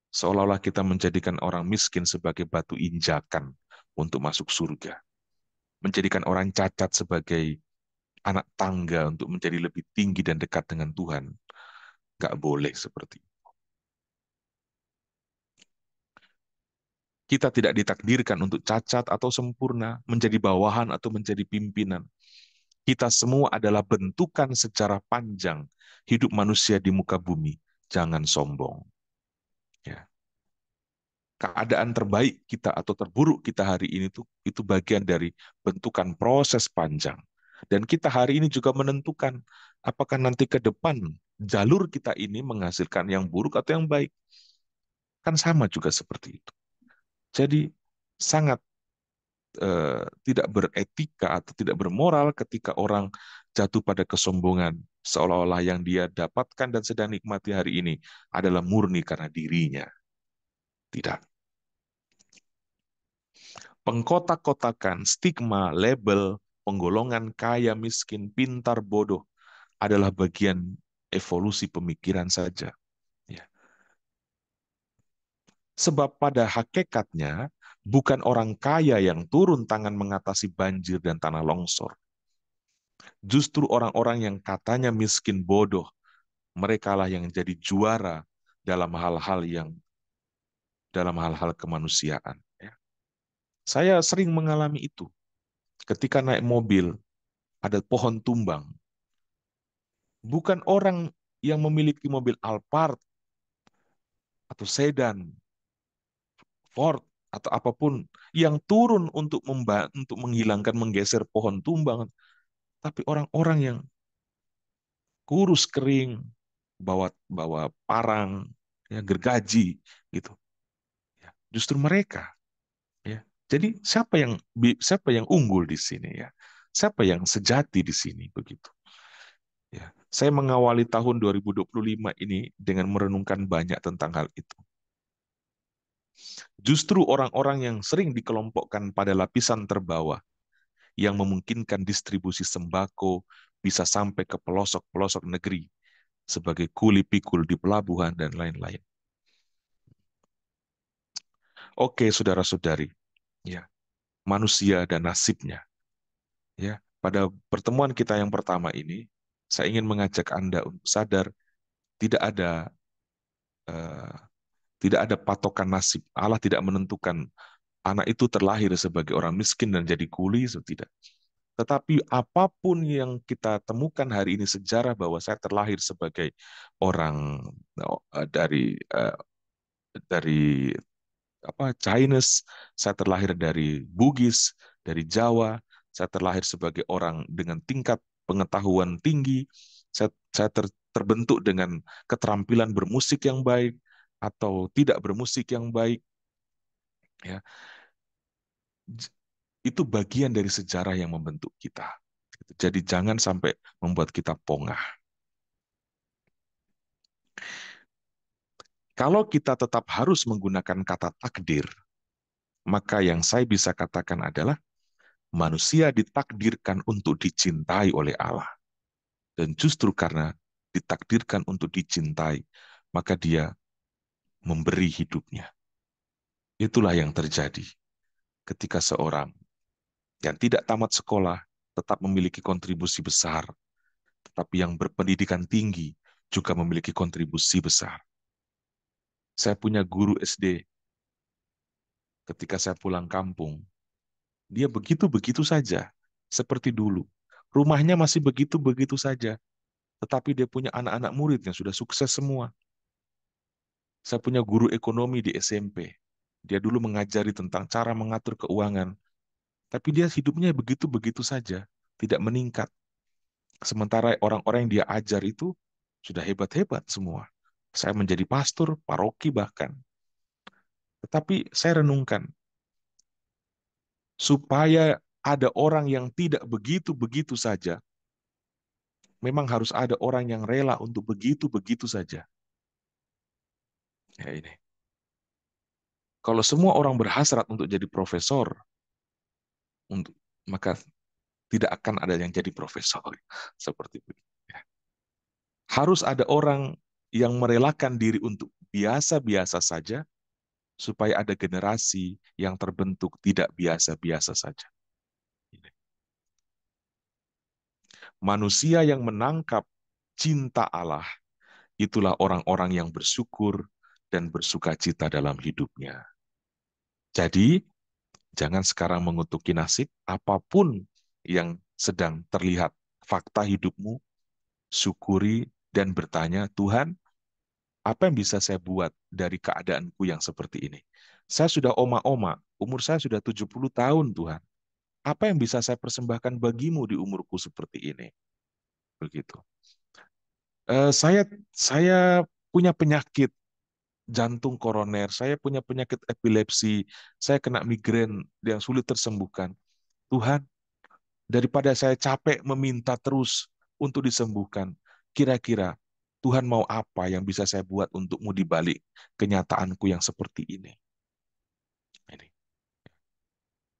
Seolah-olah kita menjadikan orang miskin sebagai batu injakan untuk masuk surga. Menjadikan orang cacat sebagai anak tangga untuk menjadi lebih tinggi dan dekat dengan Tuhan. Nggak boleh seperti itu. Kita tidak ditakdirkan untuk cacat atau sempurna, menjadi bawahan atau menjadi pimpinan. Kita semua adalah bentukan secara panjang hidup manusia di muka bumi. Jangan sombong. Ya. Keadaan terbaik kita atau terburuk kita hari ini itu bagian dari bentukan proses panjang. Dan kita hari ini juga menentukan apakah nanti ke depan jalur kita ini menghasilkan yang buruk atau yang baik. Kan sama juga seperti itu. Jadi sangat tidak beretika atau tidak bermoral ketika orang jatuh pada kesombongan seolah-olah yang dia dapatkan dan sedang nikmati hari ini adalah murni karena dirinya. Tidak. Pengkotak-kotakan, stigma, label, penggolongan kaya, miskin, pintar, bodoh adalah bagian evolusi pemikiran saja. Ya. Sebab pada hakikatnya bukan orang kaya yang turun tangan mengatasi banjir dan tanah longsor. Justru orang-orang yang katanya miskin bodoh, merekalah yang jadi juara dalam hal-hal kemanusiaan. Ya. Saya sering mengalami itu. Ketika naik mobil, ada pohon tumbang. Bukan orang yang memiliki mobil Alphard atau sedan, Ford atau apapun yang turun untuk menghilangkan, menggeser pohon tumbang, tapi orang-orang yang kurus kering, bawa bawa parang, ya, gergaji gitu. Ya, justru mereka. Ya. Jadi siapa yang unggul di sini ya? Siapa yang sejati di sini begitu? Ya. Saya mengawali tahun 2025 ini dengan merenungkan banyak tentang hal itu. Justru orang-orang yang sering dikelompokkan pada lapisan terbawah yang memungkinkan distribusi sembako bisa sampai ke pelosok-pelosok negeri sebagai kuli pikul di pelabuhan dan lain-lain. Oke, saudara-saudari, ya, manusia dan nasibnya. Ya, pada pertemuan kita yang pertama ini, saya ingin mengajak Anda untuk sadar tidak ada eh, tidak ada patokan nasib. Allah tidak menentukan anak itu terlahir sebagai orang miskin dan jadi kuli, so tidak. Tetapi apapun yang kita temukan hari ini sejarah bahwa saya terlahir sebagai orang dari Chinese, saya terlahir dari Bugis, dari Jawa, saya terlahir sebagai orang dengan tingkat pengetahuan tinggi, saya terbentuk dengan keterampilan bermusik yang baik atau tidak bermusik yang baik, ya. Itu bagian dari sejarah yang membentuk kita. Jadi jangan sampai membuat kita pongah. Kalau kita tetap harus menggunakan kata takdir, maka yang saya bisa katakan adalah manusia ditakdirkan untuk dicintai oleh Allah. Dan justru karena ditakdirkan untuk dicintai, maka dia memberi hidupnya. Itulah yang terjadi ketika seorang yang tidak tamat sekolah tetap memiliki kontribusi besar, tetapi yang berpendidikan tinggi juga memiliki kontribusi besar. Saya punya guru SD, ketika saya pulang kampung, dia begitu-begitu saja, seperti dulu. Rumahnya masih begitu-begitu saja, tetapi dia punya anak-anak murid yang sudah sukses semua. Saya punya guru ekonomi di SMP. Dia dulu mengajari tentang cara mengatur keuangan, tapi dia hidupnya begitu-begitu saja, tidak meningkat. Sementara orang-orang yang dia ajar itu sudah hebat-hebat semua. Saya menjadi pastor, paroki bahkan. Tetapi saya renungkan, supaya ada orang yang tidak begitu-begitu saja, memang harus ada orang yang rela untuk begitu-begitu saja. Ya ini. Kalau semua orang berhasrat untuk jadi profesor, untuk maka tidak akan ada yang jadi profesor. Seperti itu. Ya. Harus ada orang yang merelakan diri untuk biasa-biasa saja, supaya ada generasi yang terbentuk tidak biasa-biasa saja. Manusia yang menangkap cinta Allah, itulah orang-orang yang bersyukur dan bersuka cita dalam hidupnya. Jadi, jangan sekarang mengutuki nasib, apapun yang sedang terlihat fakta hidupmu, syukuri dan bertanya, Tuhan, apa yang bisa saya buat dari keadaanku yang seperti ini? Saya sudah oma-oma, umur saya sudah 70 tahun, Tuhan. Apa yang bisa saya persembahkan bagimu di umurku seperti ini? Begitu. Saya punya penyakit jantung koroner, saya punya penyakit epilepsi, saya kena migrain yang sulit tersembuhkan. Tuhan, daripada saya capek meminta terus untuk disembuhkan, kira-kira Tuhan mau apa yang bisa saya buat untukmu di balik kenyataanku yang seperti ini? Ini.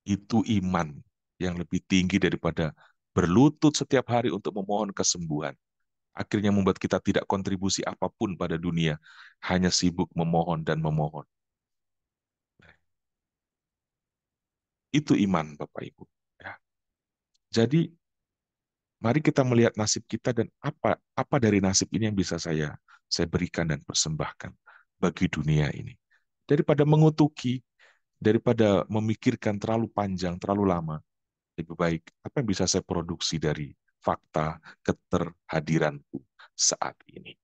Itu iman yang lebih tinggi daripada berlutut setiap hari untuk memohon kesembuhan. Akhirnya membuat kita tidak kontribusi apapun pada dunia, hanya sibuk memohon dan memohon. Itu iman, Bapak Ibu. Ya. Jadi, mari kita melihat nasib kita dan apa dari nasib ini yang bisa saya berikan dan persembahkan bagi dunia ini. Daripada mengutuki, daripada memikirkan terlalu panjang, terlalu lama, lebih baik apa yang bisa saya produksi dari fakta keterhadiranku saat ini.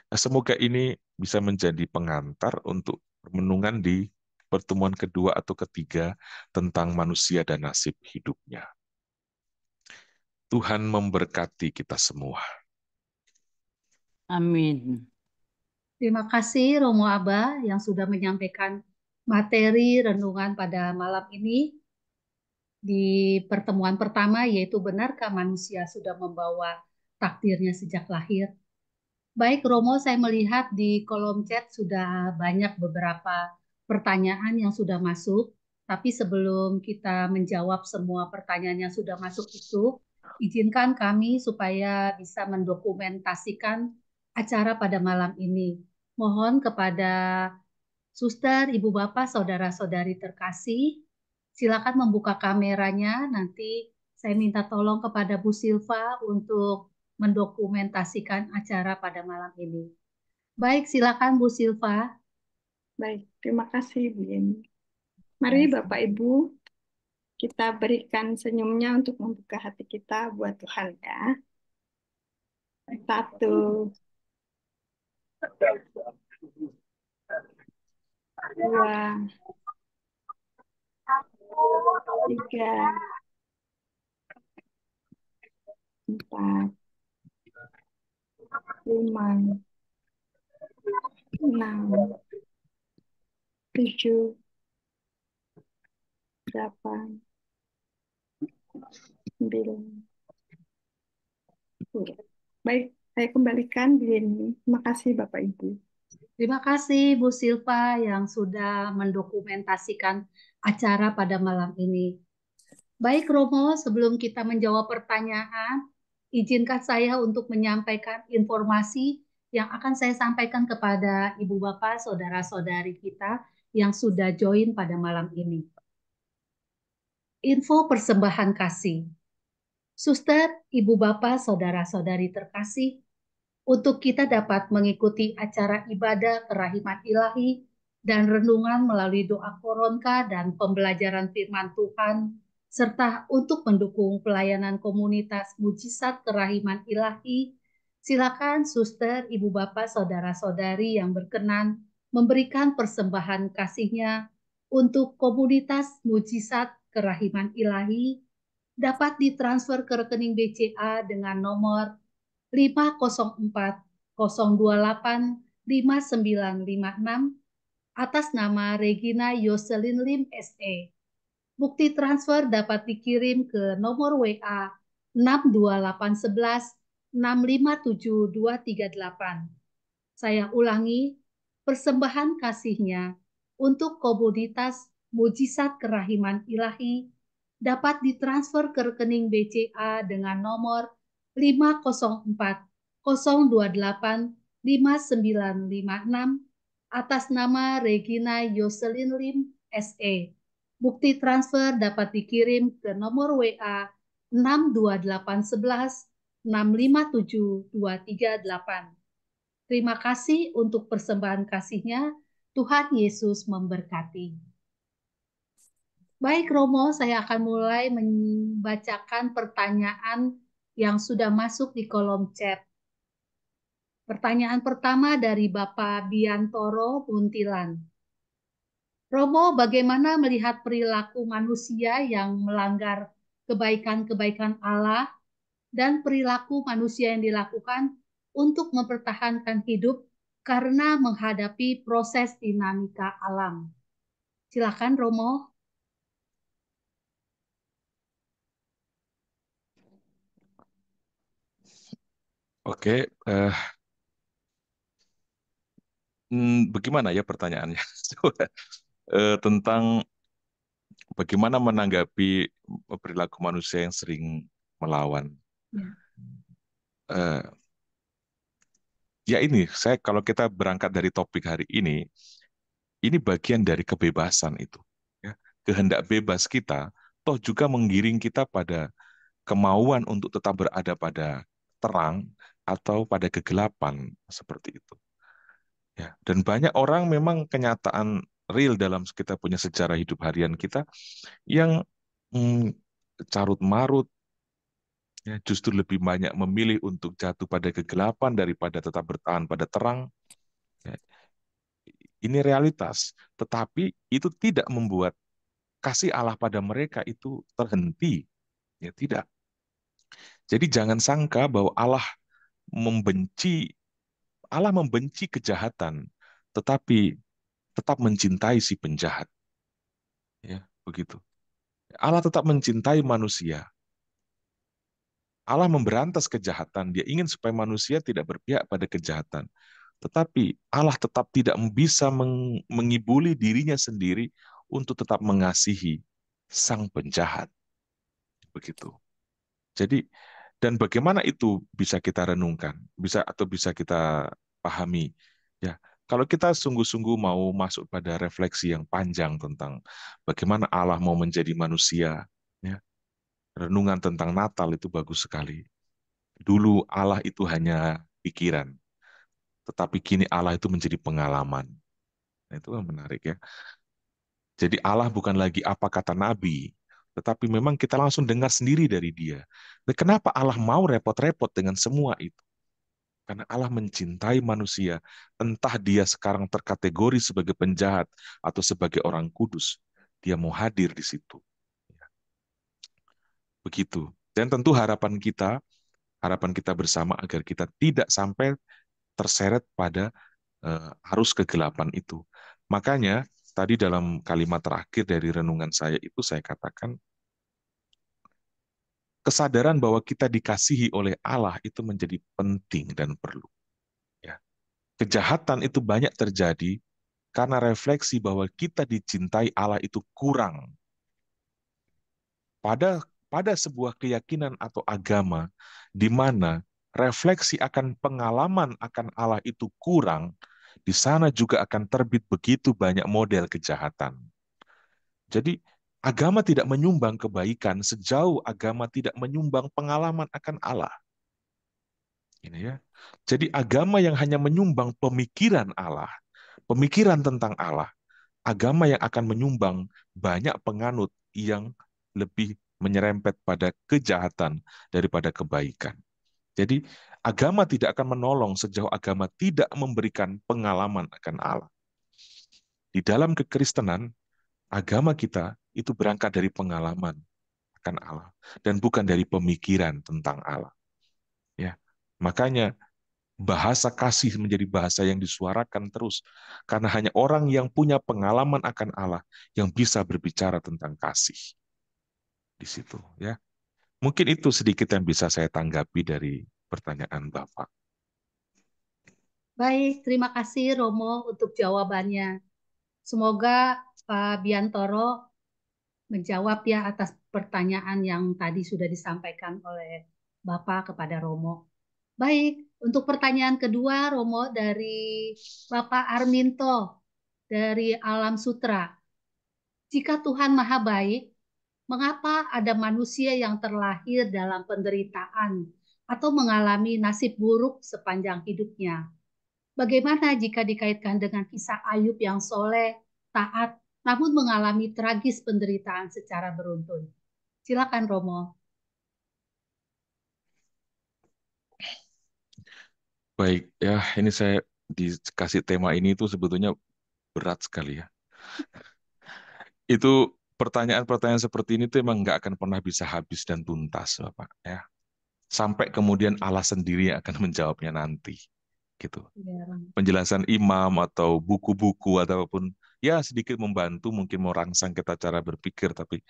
Nah, semoga ini bisa menjadi pengantar untuk renungan di pertemuan kedua atau ketiga tentang manusia dan nasib hidupnya. Tuhan memberkati kita semua. Amin. Terima kasih Romo Aba yang sudah menyampaikan materi renungan pada malam ini di pertemuan pertama, yaitu benarkah manusia sudah membawa takdirnya sejak lahir? Baik Romo, saya melihat di kolom chat sudah banyak beberapa pertanyaan yang sudah masuk. Tapi sebelum kita menjawab semua pertanyaan yang sudah masuk itu, izinkan kami supaya bisa mendokumentasikan acara pada malam ini. Mohon kepada suster, ibu bapak, saudara-saudari terkasih, silakan membuka kameranya. Nanti saya minta tolong kepada Bu Silva untuk mendokumentasikan acara pada malam ini. Baik, silakan Bu Silva. Baik, terima kasih Bu Yeni. Mari Ya, Bapak Ibu, kita berikan senyumnya untuk membuka hati kita buat Tuhan ya. Satu, dua, tiga, empat, lima, enam, tujuh, delapan, sembilan, 10. Baik, saya kembalikan Bu Yeni. Terima kasih Bapak Ibu. terima kasih Bu Silva yang sudah mendokumentasikan acara pada malam ini. Baik Romo, sebelum kita menjawab pertanyaan, izinkan saya untuk menyampaikan informasi yang akan saya sampaikan kepada Ibu Bapak, Saudara-saudari kita yang sudah join pada malam ini. Info persembahan kasih. Suster, Ibu Bapak, Saudara-saudari terkasih, untuk kita dapat mengikuti acara ibadah kerahiman ilahi dan renungan melalui doa koronka dan pembelajaran firman Tuhan, serta untuk mendukung pelayanan komunitas mujizat kerahiman ilahi, silakan suster, ibu bapak, saudara-saudari yang berkenan memberikan persembahan kasihnya untuk komunitas mujizat kerahiman ilahi dapat ditransfer ke rekening BCA dengan nomor 504-028-5956 atas nama Regina Yoselin Lim SE. Bukti transfer dapat dikirim ke nomor WA 62811 657238. Saya ulangi, persembahan kasihnya untuk komunitas mujizat kerahiman ilahi dapat ditransfer ke rekening BCA dengan nomor 504-028-5956 atas nama Regina Yoselin Lim SE. Bukti transfer dapat dikirim ke nomor WA 62811 657238. Terima kasih untuk persembahan kasihnya. Tuhan Yesus memberkati. Baik Romo, saya akan mulai membacakan pertanyaan yang sudah masuk di kolom chat. Pertanyaan pertama dari Bapak Biantoro Muntilan. Romo, bagaimana melihat perilaku manusia yang melanggar kebaikan-kebaikan Allah dan perilaku manusia yang dilakukan untuk mempertahankan hidup karena menghadapi proses dinamika alam? Silakan Romo. Oke, bagaimana ya pertanyaannya? Tentang bagaimana menanggapi perilaku manusia yang sering melawan. Ya. Eh, Ya ini, kalau kita berangkat dari topik hari ini bagian dari kebebasan itu. Ya. Kehendak bebas kita, toh juga menggiring kita pada kemauan untuk tetap berada pada terang atau pada kegelapan seperti itu. Ya. Dan banyak orang memang kenyataan real dalam kita punya sejarah hidup harian kita yang carut marut, ya, justru lebih banyak memilih untuk jatuh pada kegelapan daripada tetap bertahan pada terang. Ya, ini realitas, tetapi itu tidak membuat kasih Allah pada mereka itu terhenti. Ya, tidak. Jadi jangan sangka bahwa membenci Allah membenci kejahatan, tetapi tetap mencintai si penjahat. Ya, begitu. Allah tetap mencintai manusia. Allah memberantas kejahatan. Dia ingin supaya manusia tidak berpihak pada kejahatan. Tetapi Allah tetap tidak bisa mengibuli dirinya sendiri untuk tetap mengasihi sang penjahat. Begitu. Jadi, dan bagaimana itu bisa kita renungkan, bisa kita pahami, ya. Kalau kita sungguh-sungguh mau masuk pada refleksi yang panjang tentang bagaimana Allah mau menjadi manusia, ya, renungan tentang Natal itu bagus sekali. Dulu Allah itu hanya pikiran, tetapi kini Allah itu menjadi pengalaman. Nah, itu kan menarik ya. Jadi Allah bukan lagi apa kata Nabi, tetapi memang kita langsung dengar sendiri dari Dia. Dan kenapa Allah mau repot-repot dengan semua itu? Karena Allah mencintai manusia, entah dia sekarang terkategori sebagai penjahat atau sebagai orang kudus. Dia mau hadir di situ. Begitu. Dan tentu harapan kita bersama agar kita tidak sampai terseret pada arus kegelapan itu. Makanya tadi dalam kalimat terakhir dari renungan saya itu saya katakan kesadaran bahwa kita dikasihi oleh Allah itu menjadi penting dan perlu. Ya. Kejahatan itu banyak terjadi karena refleksi bahwa kita dicintai Allah itu kurang. Pada sebuah keyakinan atau agama di mana refleksi akan pengalaman akan Allah itu kurang, di sana juga akan terbit begitu banyak model kejahatan. Jadi agama tidak menyumbang kebaikan sejauh agama tidak menyumbang pengalaman akan Allah. Ini ya. Jadi agama yang hanya menyumbang pemikiran Allah, pemikiran tentang Allah, agama yang akan menyumbang banyak penganut yang lebih menyerempet pada kejahatan daripada kebaikan. Jadi agama tidak akan menolong sejauh agama tidak memberikan pengalaman akan Allah. Di dalam kekristenan, agama kita itu berangkat dari pengalaman akan Allah dan bukan dari pemikiran tentang Allah. Ya. Makanya bahasa kasih menjadi bahasa yang disuarakan terus karena hanya orang yang punya pengalaman akan Allah yang bisa berbicara tentang kasih di situ, ya. Mungkin itu sedikit yang bisa saya tanggapi dari pertanyaan Bapak. Baik, terima kasih Romo untuk jawabannya. Semoga Pak Biantoro menjawab ya atas pertanyaan yang tadi sudah disampaikan oleh Bapak kepada Romo. Baik, untuk pertanyaan kedua Romo dari Bapak Arminto dari Alam Sutra. Jika Tuhan Maha Baik, mengapa ada manusia yang terlahir dalam penderitaan atau mengalami nasib buruk sepanjang hidupnya? Bagaimana jika dikaitkan dengan kisah Ayub yang soleh, taat, namun mengalami tragis penderitaan secara beruntun? Silakan Romo. Baik, ya ini saya dikasih tema ini itu sebetulnya berat sekali ya. Itu pertanyaan-pertanyaan seperti ini tuh emang nggak akan pernah bisa habis dan tuntas, Bapak. Ya. Sampai kemudian Allah sendiri yang akan menjawabnya nanti. Gitu. Ya. Penjelasan imam atau buku-buku ataupun ya sedikit membantu mungkin merangsang kita cara berpikir tapi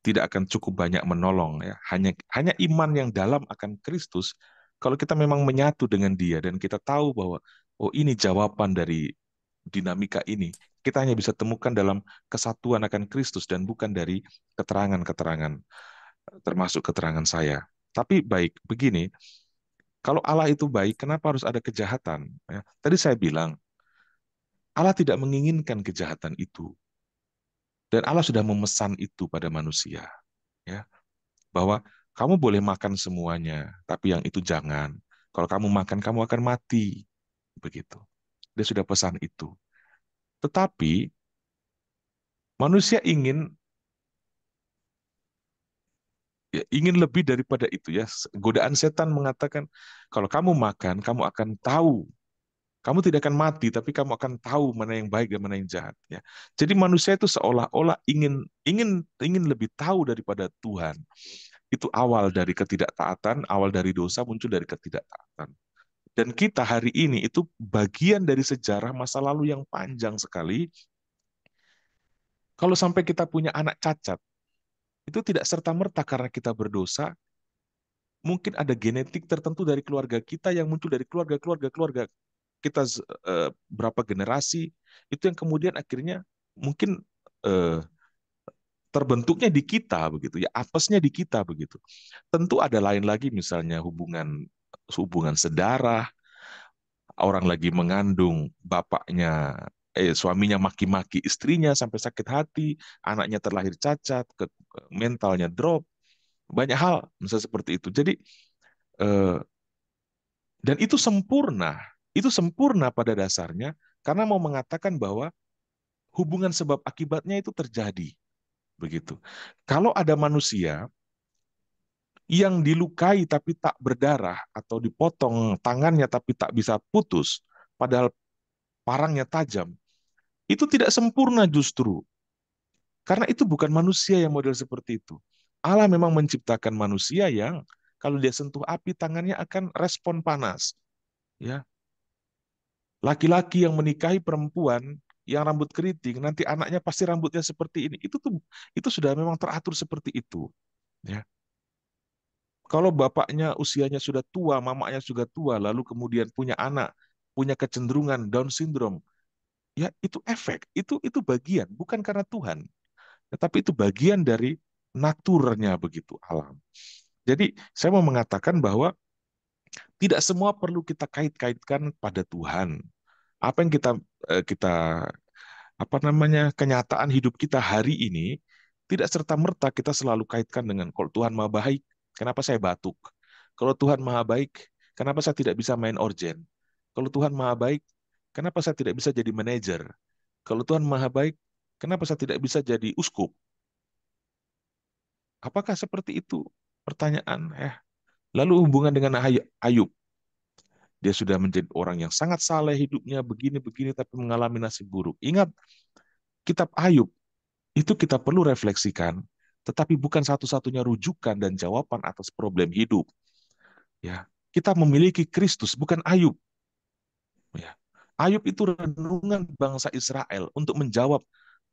tidak akan cukup banyak menolong ya. Hanya iman yang dalam akan Kristus kalau kita memang menyatu dengan Dia dan kita tahu bahwa oh ini jawaban dari dinamika ini, kita hanya bisa temukan dalam kesatuan akan Kristus dan bukan dari keterangan-keterangan termasuk keterangan saya. Tapi baik, begini, kalau Allah itu baik, kenapa harus ada kejahatan? Ya, tadi saya bilang, Allah tidak menginginkan kejahatan itu. Dan Allah sudah memesan itu pada manusia. Ya, bahwa kamu boleh makan semuanya, tapi yang itu jangan. Kalau kamu makan, kamu akan mati. Begitu. Dia sudah pesan itu. Tetapi manusia ingin lebih daripada itu ya. Godaan setan mengatakan, kalau kamu makan, kamu akan tahu. Kamu tidak akan mati, tapi kamu akan tahu mana yang baik dan mana yang jahat. Ya. Jadi manusia itu seolah-olah ingin lebih tahu daripada Tuhan. Itu awal dari ketidaktaatan, awal dari dosa muncul dari ketidaktaatan. Dan kita hari ini itu bagian dari sejarah masa lalu yang panjang sekali. Kalau sampai kita punya anak cacat, itu tidak serta-merta karena kita berdosa, mungkin ada genetik tertentu dari keluarga kita yang muncul dari keluarga-keluarga keluarga kita berapa generasi, itu yang kemudian akhirnya mungkin eh, terbentuknya di kita begitu ya, apesnya di kita begitu. Tentu ada lain lagi, misalnya hubungan hubungan sedarah, orang lagi mengandung, bapaknya suaminya maki-maki istrinya sampai sakit hati, anaknya terlahir cacat, mentalnya drop, banyak hal misalnya seperti itu. Jadi eh, dan itu sempurna pada dasarnya karena mau mengatakan bahwa hubungan sebab akibatnya itu terjadi begitu. Kalau ada manusia yang dilukai tapi tak berdarah, atau dipotong tangannya tapi tak bisa putus, padahal parangnya tajam, itu tidak sempurna justru. Karena itu bukan manusia yang model seperti itu. Allah memang menciptakan manusia yang kalau dia sentuh api tangannya akan respon panas. Ya, laki-laki yang menikahi perempuan yang rambut keriting, nanti anaknya pasti rambutnya seperti ini. Itu sudah memang teratur seperti itu. Ya, kalau bapaknya usianya sudah tua, mamanya sudah tua, lalu kemudian punya anak, punya kecenderungan Down syndrome, ya itu efek, itu bagian, bukan karena Tuhan, tetapi itu bagian dari naturnya begitu alam. Jadi saya mau mengatakan bahwa tidak semua perlu kita kait-kaitkan pada Tuhan. Apa yang kita apa namanya kenyataan hidup kita hari ini tidak serta-merta kita selalu kaitkan dengan kalau Tuhan Maha Baik, kenapa saya batuk? Kalau Tuhan Maha Baik, kenapa saya tidak bisa main organ? Kalau Tuhan Maha Baik, kenapa saya tidak bisa jadi manajer? Kalau Tuhan Maha Baik, kenapa saya tidak bisa jadi uskup? Apakah seperti itu? Pertanyaan. Lalu hubungan dengan Ayub. Dia sudah menjadi orang yang sangat saleh hidupnya, begini-begini, tapi mengalami nasib buruk. Ingat, kitab Ayub, itu kita perlu refleksikan, tetapi bukan satu-satunya rujukan dan jawaban atas problem hidup. Ya, kita memiliki Kristus, bukan Ayub. Ya. Ayub itu renungan bangsa Israel untuk menjawab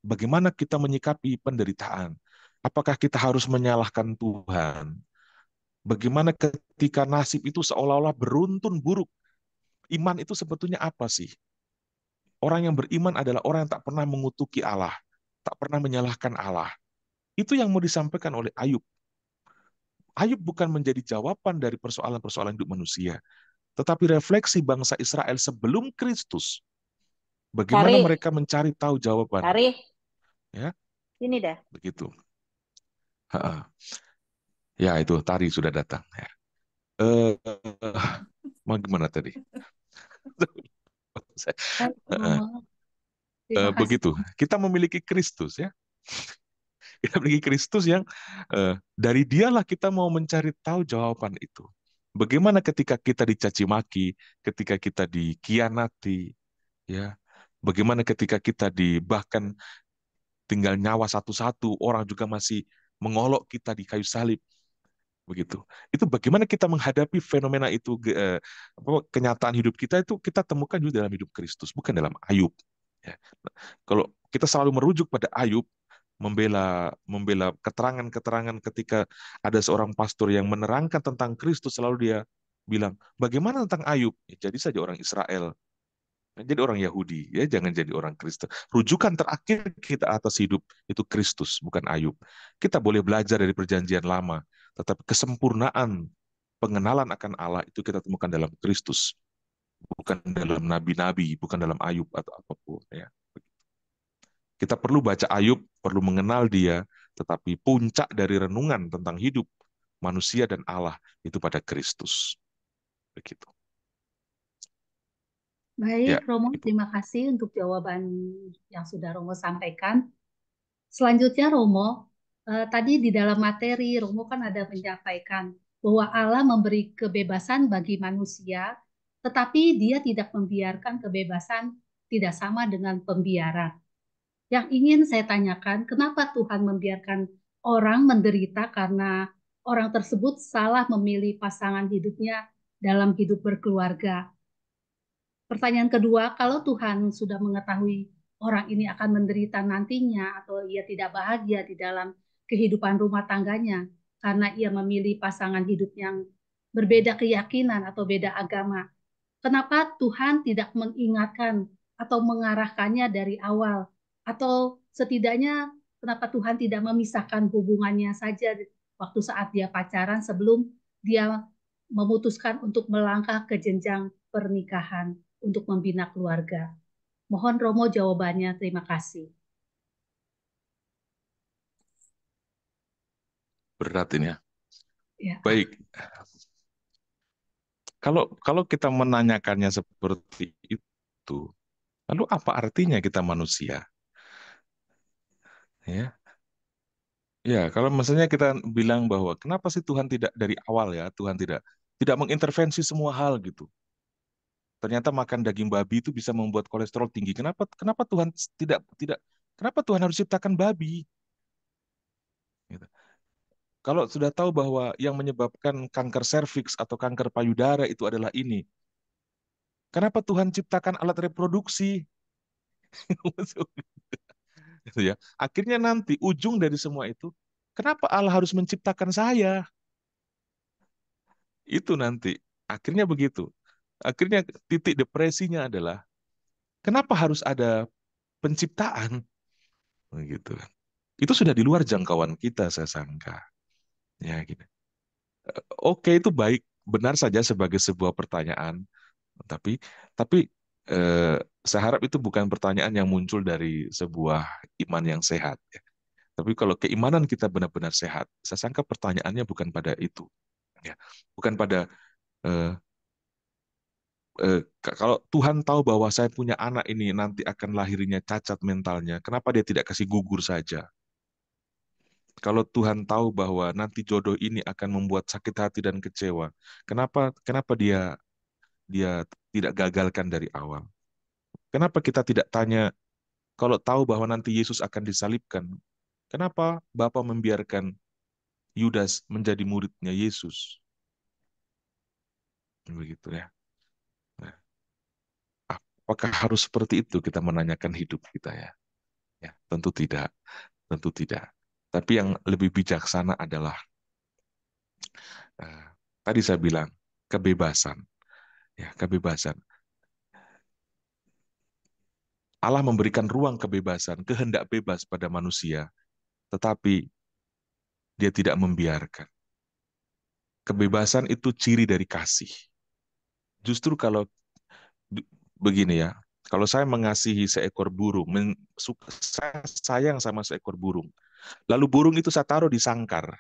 bagaimana kita menyikapi penderitaan. Apakah kita harus menyalahkan Tuhan? Bagaimana ketika nasib itu seolah-olah beruntun buruk? Iman itu sebetulnya apa sih? Orang yang beriman adalah orang yang tak pernah mengutuki Allah, tak pernah menyalahkan Allah. Itu yang mau disampaikan oleh Ayub. Ayub bukan menjadi jawaban dari persoalan-persoalan hidup manusia, tetapi refleksi bangsa Israel sebelum Kristus. Bagaimana Cari, mereka mencari tahu jawaban. cari, Ya, sini dah. begitu. Ya, itu Tari sudah datang. Ya. Eh, mau gimana tadi? Baik, Romo. Terima kasih. Begitu. Kita memiliki Kristus ya. Kita memiliki Kristus yang dari dialah kita mau mencari tahu jawaban itu. Bagaimana ketika kita dicaci maki, ketika kita dikhianati, ya. Bagaimana ketika kita bahkan tinggal nyawa satu-satu, orang juga masih mengolok kita di kayu salib, begitu. Itu bagaimana kita menghadapi fenomena itu, kenyataan hidup kita itu kita temukan juga dalam hidup Kristus, bukan dalam Ayub. Ya. Kalau kita selalu merujuk pada Ayub, membela membela keterangan-keterangan ketika ada seorang pastor yang menerangkan tentang Kristus, selalu dia bilang, bagaimana tentang Ayub? Ya, jadi saja orang Israel, jadi orang Yahudi, ya jangan jadi orang Kristen. Rujukan terakhir kita atas hidup itu Kristus, bukan Ayub. Kita boleh belajar dari perjanjian lama, tetapi kesempurnaan pengenalan akan Allah itu kita temukan dalam Kristus, bukan dalam nabi-nabi, bukan dalam Ayub atau apapun. Ya. Kita perlu baca Ayub, perlu mengenal dia, tetapi puncak dari renungan tentang hidup manusia dan Allah itu pada Kristus. Begitu. Baik, Ya, Romo, Ibu. terima kasih untuk jawaban yang sudah Romo sampaikan. Selanjutnya, Romo, tadi di dalam materi Romo kan ada menyampaikan bahwa Allah memberi kebebasan bagi manusia, tetapi Dia tidak membiarkan kebebasan tidak sama dengan pembiaran. Yang ingin saya tanyakan, kenapa Tuhan membiarkan orang menderita karena orang tersebut salah memilih pasangan hidupnya dalam hidup berkeluarga? Pertanyaan kedua, kalau Tuhan sudah mengetahui orang ini akan menderita nantinya atau ia tidak bahagia di dalam kehidupan rumah tangganya karena ia memilih pasangan hidup yang berbeda keyakinan atau beda agama, kenapa Tuhan tidak mengingatkan atau mengarahkannya dari awal? Atau setidaknya kenapa Tuhan tidak memisahkan hubungannya saja waktu saat dia pacaran sebelum dia memutuskan untuk melangkah ke jenjang pernikahan untuk membina keluarga? Mohon Romo jawabannya. Terima kasih. Berat ini ya. Ya. Baik, kalau kita menanyakannya seperti itu, lalu apa artinya kita manusia? Ya, ya. Kalau misalnya kita bilang bahwa kenapa sih Tuhan tidak dari awal ya, Tuhan tidak tidak mengintervensi semua hal gitu. Ternyata makan daging babi itu bisa membuat kolesterol tinggi. Kenapa kenapa Tuhan tidak tidak kenapa Tuhan harus ciptakan babi? Gitu. Kalau sudah tahu bahwa yang menyebabkan kanker serviks atau kanker payudara itu adalah ini, kenapa Tuhan ciptakan alat reproduksi? Gitu ya. Akhirnya nanti ujung dari semua itu, kenapa Allah harus menciptakan saya? Itu nanti akhirnya begitu. Akhirnya titik depresinya adalah kenapa harus ada penciptaan? Begitu kan. Itu sudah di luar jangkauan kita, saya sangka. Ya, gitu. Oke, itu baik, benar saja sebagai sebuah pertanyaan, tapi tapi eh, saya harap itu bukan pertanyaan yang muncul dari sebuah iman yang sehat. Ya. Tapi kalau keimanan kita benar-benar sehat, saya sangka pertanyaannya bukan pada itu, ya, bukan pada eh, kalau Tuhan tahu bahwa saya punya anak ini nanti akan lahirnya cacat mentalnya, kenapa dia tidak kasih gugur saja? Kalau Tuhan tahu bahwa nanti jodoh ini akan membuat sakit hati dan kecewa, kenapa kenapa dia dia tidak gagalkan dari awal? Kenapa kita tidak tanya kalau tahu bahwa nanti Yesus akan disalibkan, kenapa Bapa membiarkan Yudas menjadi muridnya Yesus? Begitu ya. Nah, apakah harus seperti itu kita menanyakan hidup kita ya? Ya, tentu tidak, tentu tidak. Tapi yang lebih bijaksana adalah eh, tadi saya bilang kebebasan, ya kebebasan. Allah memberikan ruang kebebasan, kehendak bebas pada manusia, tetapi Dia tidak membiarkan. Kebebasan itu ciri dari kasih. Justru kalau begini ya, kalau saya mengasihi seekor burung, saya sayang sama seekor burung, lalu burung itu saya taruh di sangkar,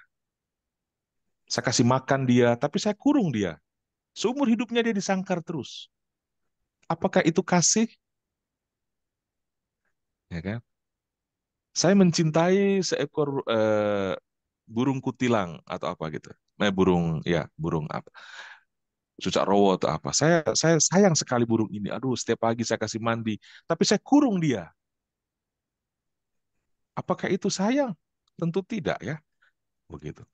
saya kasih makan dia, tapi saya kurung dia. Seumur hidupnya dia disangkar terus. Apakah itu kasih? Ya kan? Saya mencintai seekor burung kutilang atau apa gitu. Burung ya, burung apa? Cucak rowo atau apa. Saya sayang sekali burung ini. Aduh, setiap pagi saya kasih mandi, tapi saya kurung dia. Apakah itu sayang? Tentu tidak ya. Begitu.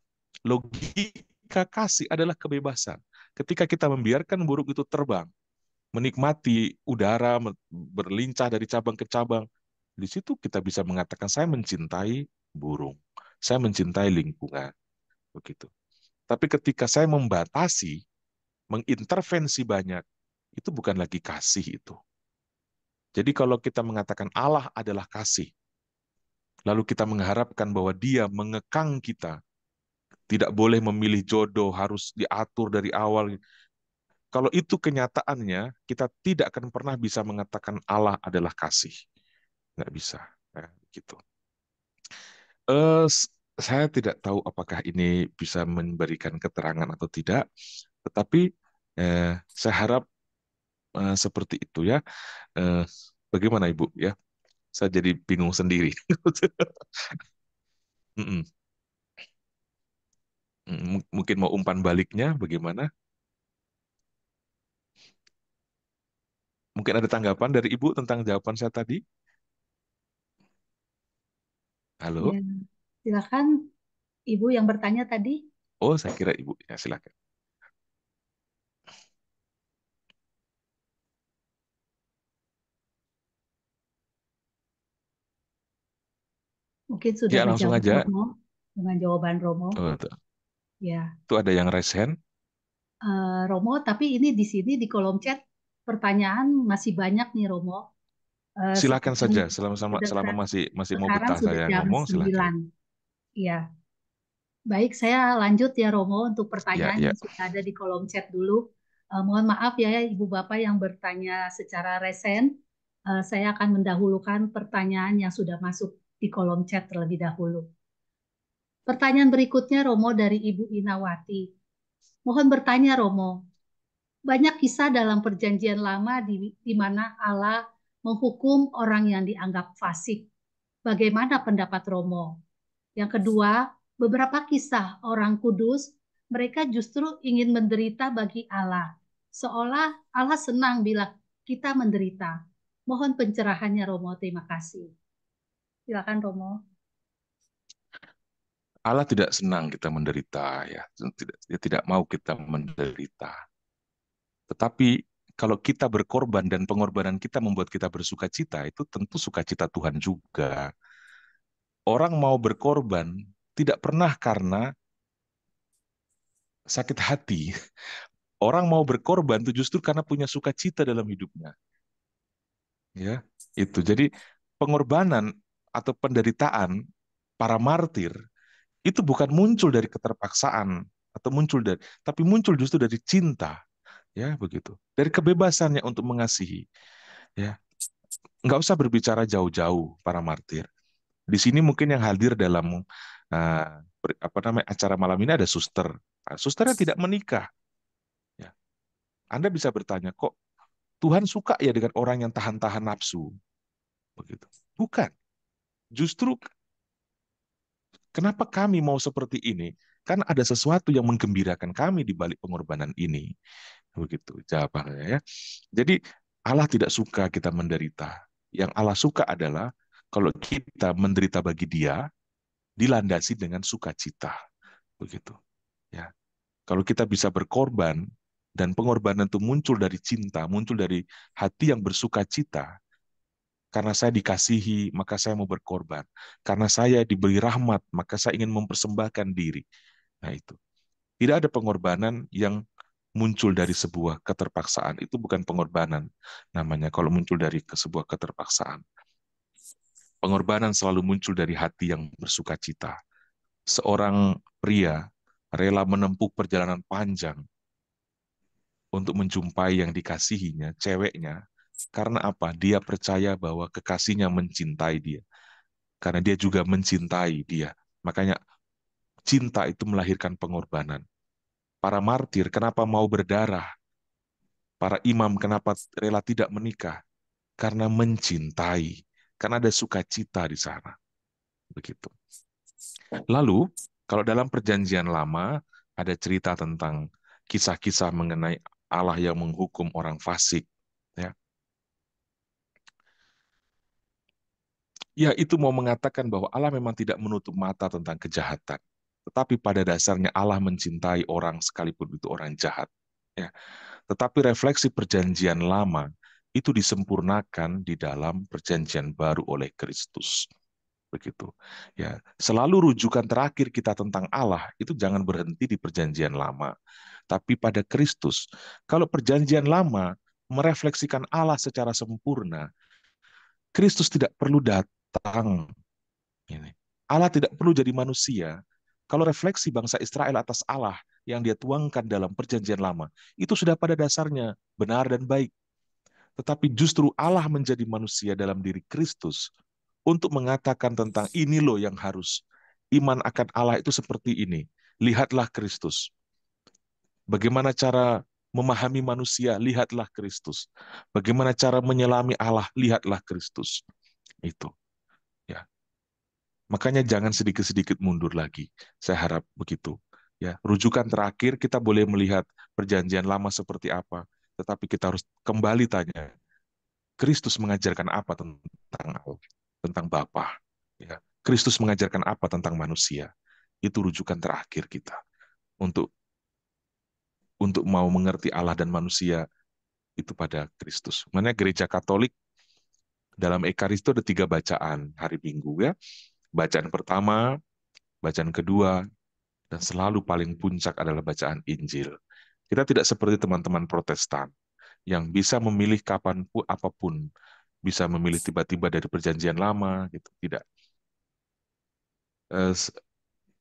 Logika kasih adalah kebebasan. Ketika kita membiarkan burung itu terbang, menikmati udara, berlincah dari cabang ke cabang, di situ kita bisa mengatakan saya mencintai burung, saya mencintai lingkungan, begitu. Tapi ketika saya membatasi, mengintervensi banyak, itu bukan lagi kasih itu. Jadi kalau kita mengatakan Allah adalah kasih, lalu kita mengharapkan bahwa Dia mengekang kita, tidak boleh memilih jodoh, harus diatur dari awal. Kalau itu kenyataannya, kita tidak akan pernah bisa mengatakan Allah adalah kasih. Nggak bisa. Ya, gitu. Saya tidak tahu apakah ini bisa memberikan keterangan atau tidak, tetapi saya harap seperti itu ya. Eh, Bagaimana Ibu ya? Saya jadi bingung sendiri. Mm-mm. Mungkin mau umpan baliknya bagaimana? Mungkin ada tanggapan dari Ibu tentang jawaban saya tadi? Ya, Halo? silakan Ibu yang bertanya tadi. Oh, saya kira Ibu. Ya, silakan. Mungkin sudah Ya, langsung dijawab aja. Romo dengan jawaban Romo. Oh, Ya, itu ada yang raise hand. Romo, tapi ini di sini di kolom chat pertanyaan masih banyak nih Romo. Silakan Sekarang saja, selama sudah masih mau sekarang betah sudah saya jam ngomong, silakan. 9. Ya, baik, saya lanjut ya Romo untuk Ya, pertanyaan ya. yang sudah ada di kolom chat dulu. Mohon maaf ya Ibu Bapak yang bertanya secara resen. Saya akan mendahulukan pertanyaan yang sudah masuk di kolom chat terlebih dahulu. Pertanyaan berikutnya Romo dari Ibu Inawati. Mohon bertanya Romo, banyak kisah dalam perjanjian lama di mana Allah menghukum orang yang dianggap fasik. Bagaimana pendapat Romo? Yang kedua, beberapa kisah orang kudus, mereka justru ingin menderita bagi Allah. Seolah Allah senang bila kita menderita. Mohon pencerahannya Romo, terima kasih. Silakan Romo. Allah tidak senang kita menderita, ya. Dia tidak mau kita menderita. Tetapi kalau kita berkorban dan pengorbanan kita membuat kita bersuka cita, itu tentu sukacita Tuhan juga. Orang mau berkorban tidak pernah karena sakit hati. Orang mau berkorban itu justru karena punya sukacita dalam hidupnya. Ya, itu. Jadi pengorbanan atau penderitaan para martir itu bukan muncul dari keterpaksaan atau muncul dari, tapi muncul justru dari cinta, ya begitu, dari kebebasannya untuk mengasihi, ya. Nggak usah berbicara jauh-jauh para martir. Di sini mungkin yang hadir dalam apa namanya acara malam ini ada suster. Nah, susternya tidak menikah, ya. Anda bisa bertanya, kok Tuhan suka ya dengan orang yang tahan-tahan nafsu, begitu? Bukan. Justru kenapa kami mau seperti ini? Kan ada sesuatu yang menggembirakan kami di balik pengorbanan ini. Begitu jawabannya, ya. Jadi Allah tidak suka kita menderita. Yang Allah suka adalah kalau kita menderita bagi Dia dilandasi dengan sukacita. Begitu. Ya. Kalau kita bisa berkorban dan pengorbanan itu muncul dari cinta, muncul dari hati yang bersukacita, karena saya dikasihi, maka saya mau berkorban. Karena saya diberi rahmat, maka saya ingin mempersembahkan diri. Nah itu. Tidak ada pengorbanan yang muncul dari sebuah keterpaksaan. Itu bukan pengorbanan namanya kalau muncul dari sebuah keterpaksaan. Pengorbanan selalu muncul dari hati yang bersukacita. Seorang pria rela menempuh perjalanan panjang untuk menjumpai yang dikasihinya, ceweknya. Karena apa? Dia percaya bahwa kekasihnya mencintai dia. Karena dia juga mencintai dia. Makanya cinta itu melahirkan pengorbanan. Para martir kenapa mau berdarah? Para imam kenapa rela tidak menikah? Karena mencintai. Karena ada sukacita di sana. Begitu. Lalu, kalau dalam perjanjian lama, ada cerita tentang kisah-kisah mengenai Allah yang menghukum orang fasik. Ya, ya, itu mau mengatakan bahwa Allah memang tidak menutup mata tentang kejahatan. Tetapi pada dasarnya Allah mencintai orang sekalipun itu orang jahat. Ya. Tetapi refleksi perjanjian lama itu disempurnakan di dalam perjanjian baru oleh Kristus. Begitu. Ya, selalu rujukan terakhir kita tentang Allah itu jangan berhenti di perjanjian lama, tapi pada Kristus. Kalau perjanjian lama merefleksikan Allah secara sempurna, Kristus tidak perlu datang. Ini. Allah tidak perlu jadi manusia. Kalau refleksi bangsa Israel atas Allah yang dia tuangkan dalam perjanjian lama, itu sudah pada dasarnya benar dan baik. Tetapi justru Allah menjadi manusia dalam diri Kristus untuk mengatakan tentang ini loh yang harus. Iman akan Allah itu seperti ini. Lihatlah Kristus. Bagaimana cara memahami manusia? Lihatlah Kristus. Bagaimana cara menyelami Allah? Lihatlah Kristus. Itu. Ya. Makanya jangan sedikit-sedikit mundur lagi. Saya harap begitu. Ya, rujukan terakhir kita boleh melihat perjanjian lama seperti apa, tetapi kita harus kembali tanya, Kristus mengajarkan apa tentang Allah, tentang Bapa? Ya, Kristus mengajarkan apa tentang manusia? Itu rujukan terakhir kita untuk mau mengerti Allah dan manusia itu pada Kristus. Makanya gereja Katolik dalam Ekaris itu ada 3 bacaan hari Minggu, ya. Bacaan pertama, bacaan kedua, dan selalu paling puncak adalah bacaan Injil. Kita tidak seperti teman-teman Protestan yang bisa memilih kapan pun apapun, bisa memilih tiba-tiba dari perjanjian lama gitu, tidak. Eh,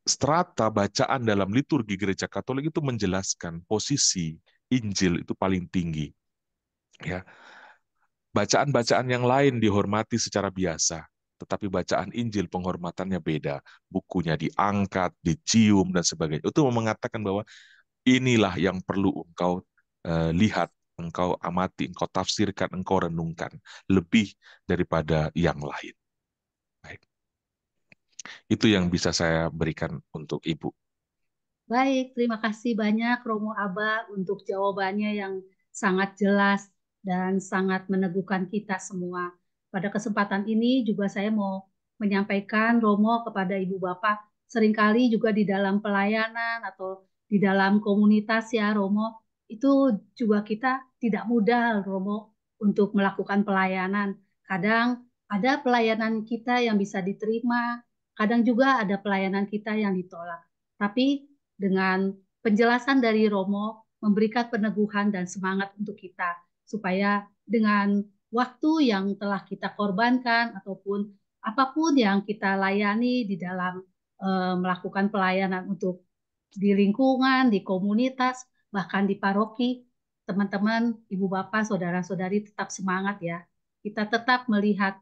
Strata bacaan dalam liturgi Gereja Katolik itu menjelaskan posisi Injil itu paling tinggi. Ya, bacaan-bacaan yang lain dihormati secara biasa, tetapi bacaan Injil penghormatannya beda. Bukunya diangkat, dicium, dan sebagainya. Itu mengatakan bahwa inilah yang perlu engkau lihat, engkau amati, engkau tafsirkan, engkau renungkan. Lebih daripada yang lain. Baik. Itu yang bisa saya berikan untuk Ibu. Baik, terima kasih banyak Romo Aba untuk jawabannya yang sangat jelas dan sangat meneguhkan kita semua. Pada kesempatan ini juga saya mau menyampaikan Romo kepada Ibu Bapak, seringkali juga di dalam pelayanan atau di dalam komunitas ya Romo, itu juga kita tidak mudah Romo untuk melakukan pelayanan. Kadang ada pelayanan kita yang bisa diterima, kadang juga ada pelayanan kita yang ditolak. Tapi dengan penjelasan dari Romo memberikan peneguhan dan semangat untuk kita supaya dengan waktu yang telah kita korbankan ataupun apapun yang kita layani di dalam melakukan pelayanan untuk di lingkungan, di komunitas, bahkan di paroki, teman-teman, ibu bapak, saudara-saudari tetap semangat ya. Kita tetap melihat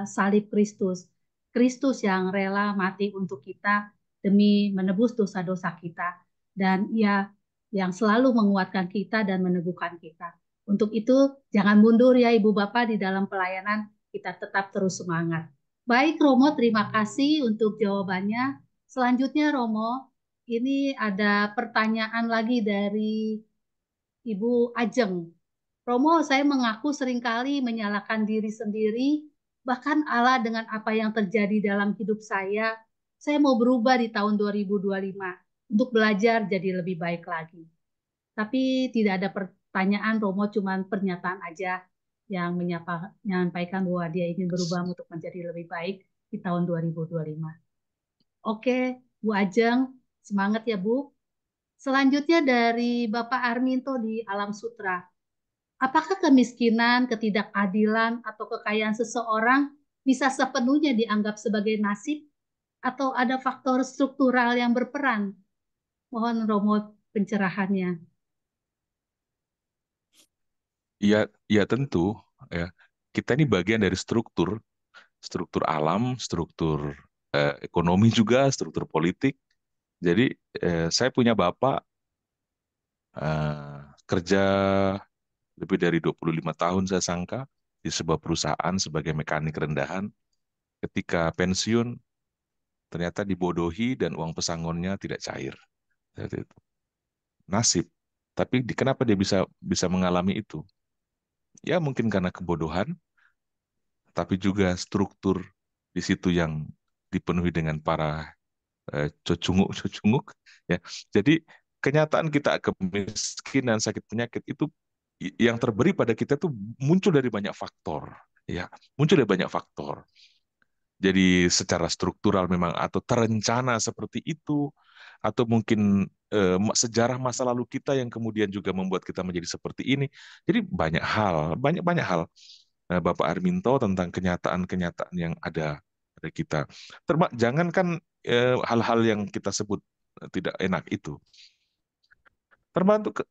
salib Kristus, Kristus yang rela mati untuk kita demi menebus dosa-dosa kita. Dan Ia yang selalu menguatkan kita dan meneguhkan kita. Untuk itu, jangan mundur ya Ibu Bapak di dalam pelayanan, kita tetap terus semangat. Baik Romo, terima kasih untuk jawabannya. Selanjutnya Romo, ini ada pertanyaan lagi dari Ibu Ajeng. Romo, saya mengaku seringkali menyalahkan diri sendiri, bahkan Allah dengan apa yang terjadi dalam hidup saya. Saya mau berubah di tahun 2025 untuk belajar jadi lebih baik lagi. Tapi tidak ada pertanyaan, Romo cuma pernyataan aja yang menyampaikan bahwa dia ingin berubah untuk menjadi lebih baik di tahun 2025. Oke, Bu Ajeng, semangat ya Bu. Selanjutnya dari Bapak Arminto di Alam Sutra. Apakah kemiskinan, ketidakadilan, atau kekayaan seseorang bisa sepenuhnya dianggap sebagai nasib atau ada faktor struktural yang berperan? Mohon Romo pencerahannya. Iya, ya tentu ya. Kita ini bagian dari struktur alam, struktur ekonomi juga, struktur politik. Jadi saya punya bapak kerja lebih dari 25 tahun saya sangka di sebuah perusahaan sebagai mekanik rendahan. Ketika pensiun ternyata dibodohi dan uang pesangonnya tidak cair. Jadi itu nasib. Tapi kenapa dia bisa bisa mengalami itu? Ya mungkin karena kebodohan, tapi juga struktur di situ yang dipenuhi dengan para cocunguk-cocunguk. Ya. Jadi kenyataan kita kemiskinan, sakit penyakit itu yang terberi pada kita itu muncul dari banyak faktor. Ya, muncul dari banyak faktor. Jadi secara struktural memang atau terencana seperti itu, atau mungkin sejarah masa lalu kita yang kemudian juga membuat kita menjadi seperti ini. Jadi banyak hal, banyak hal. Bapak Arminto tentang kenyataan-kenyataan yang ada pada kita. Jangankan hal-hal yang kita sebut tidak enak itu,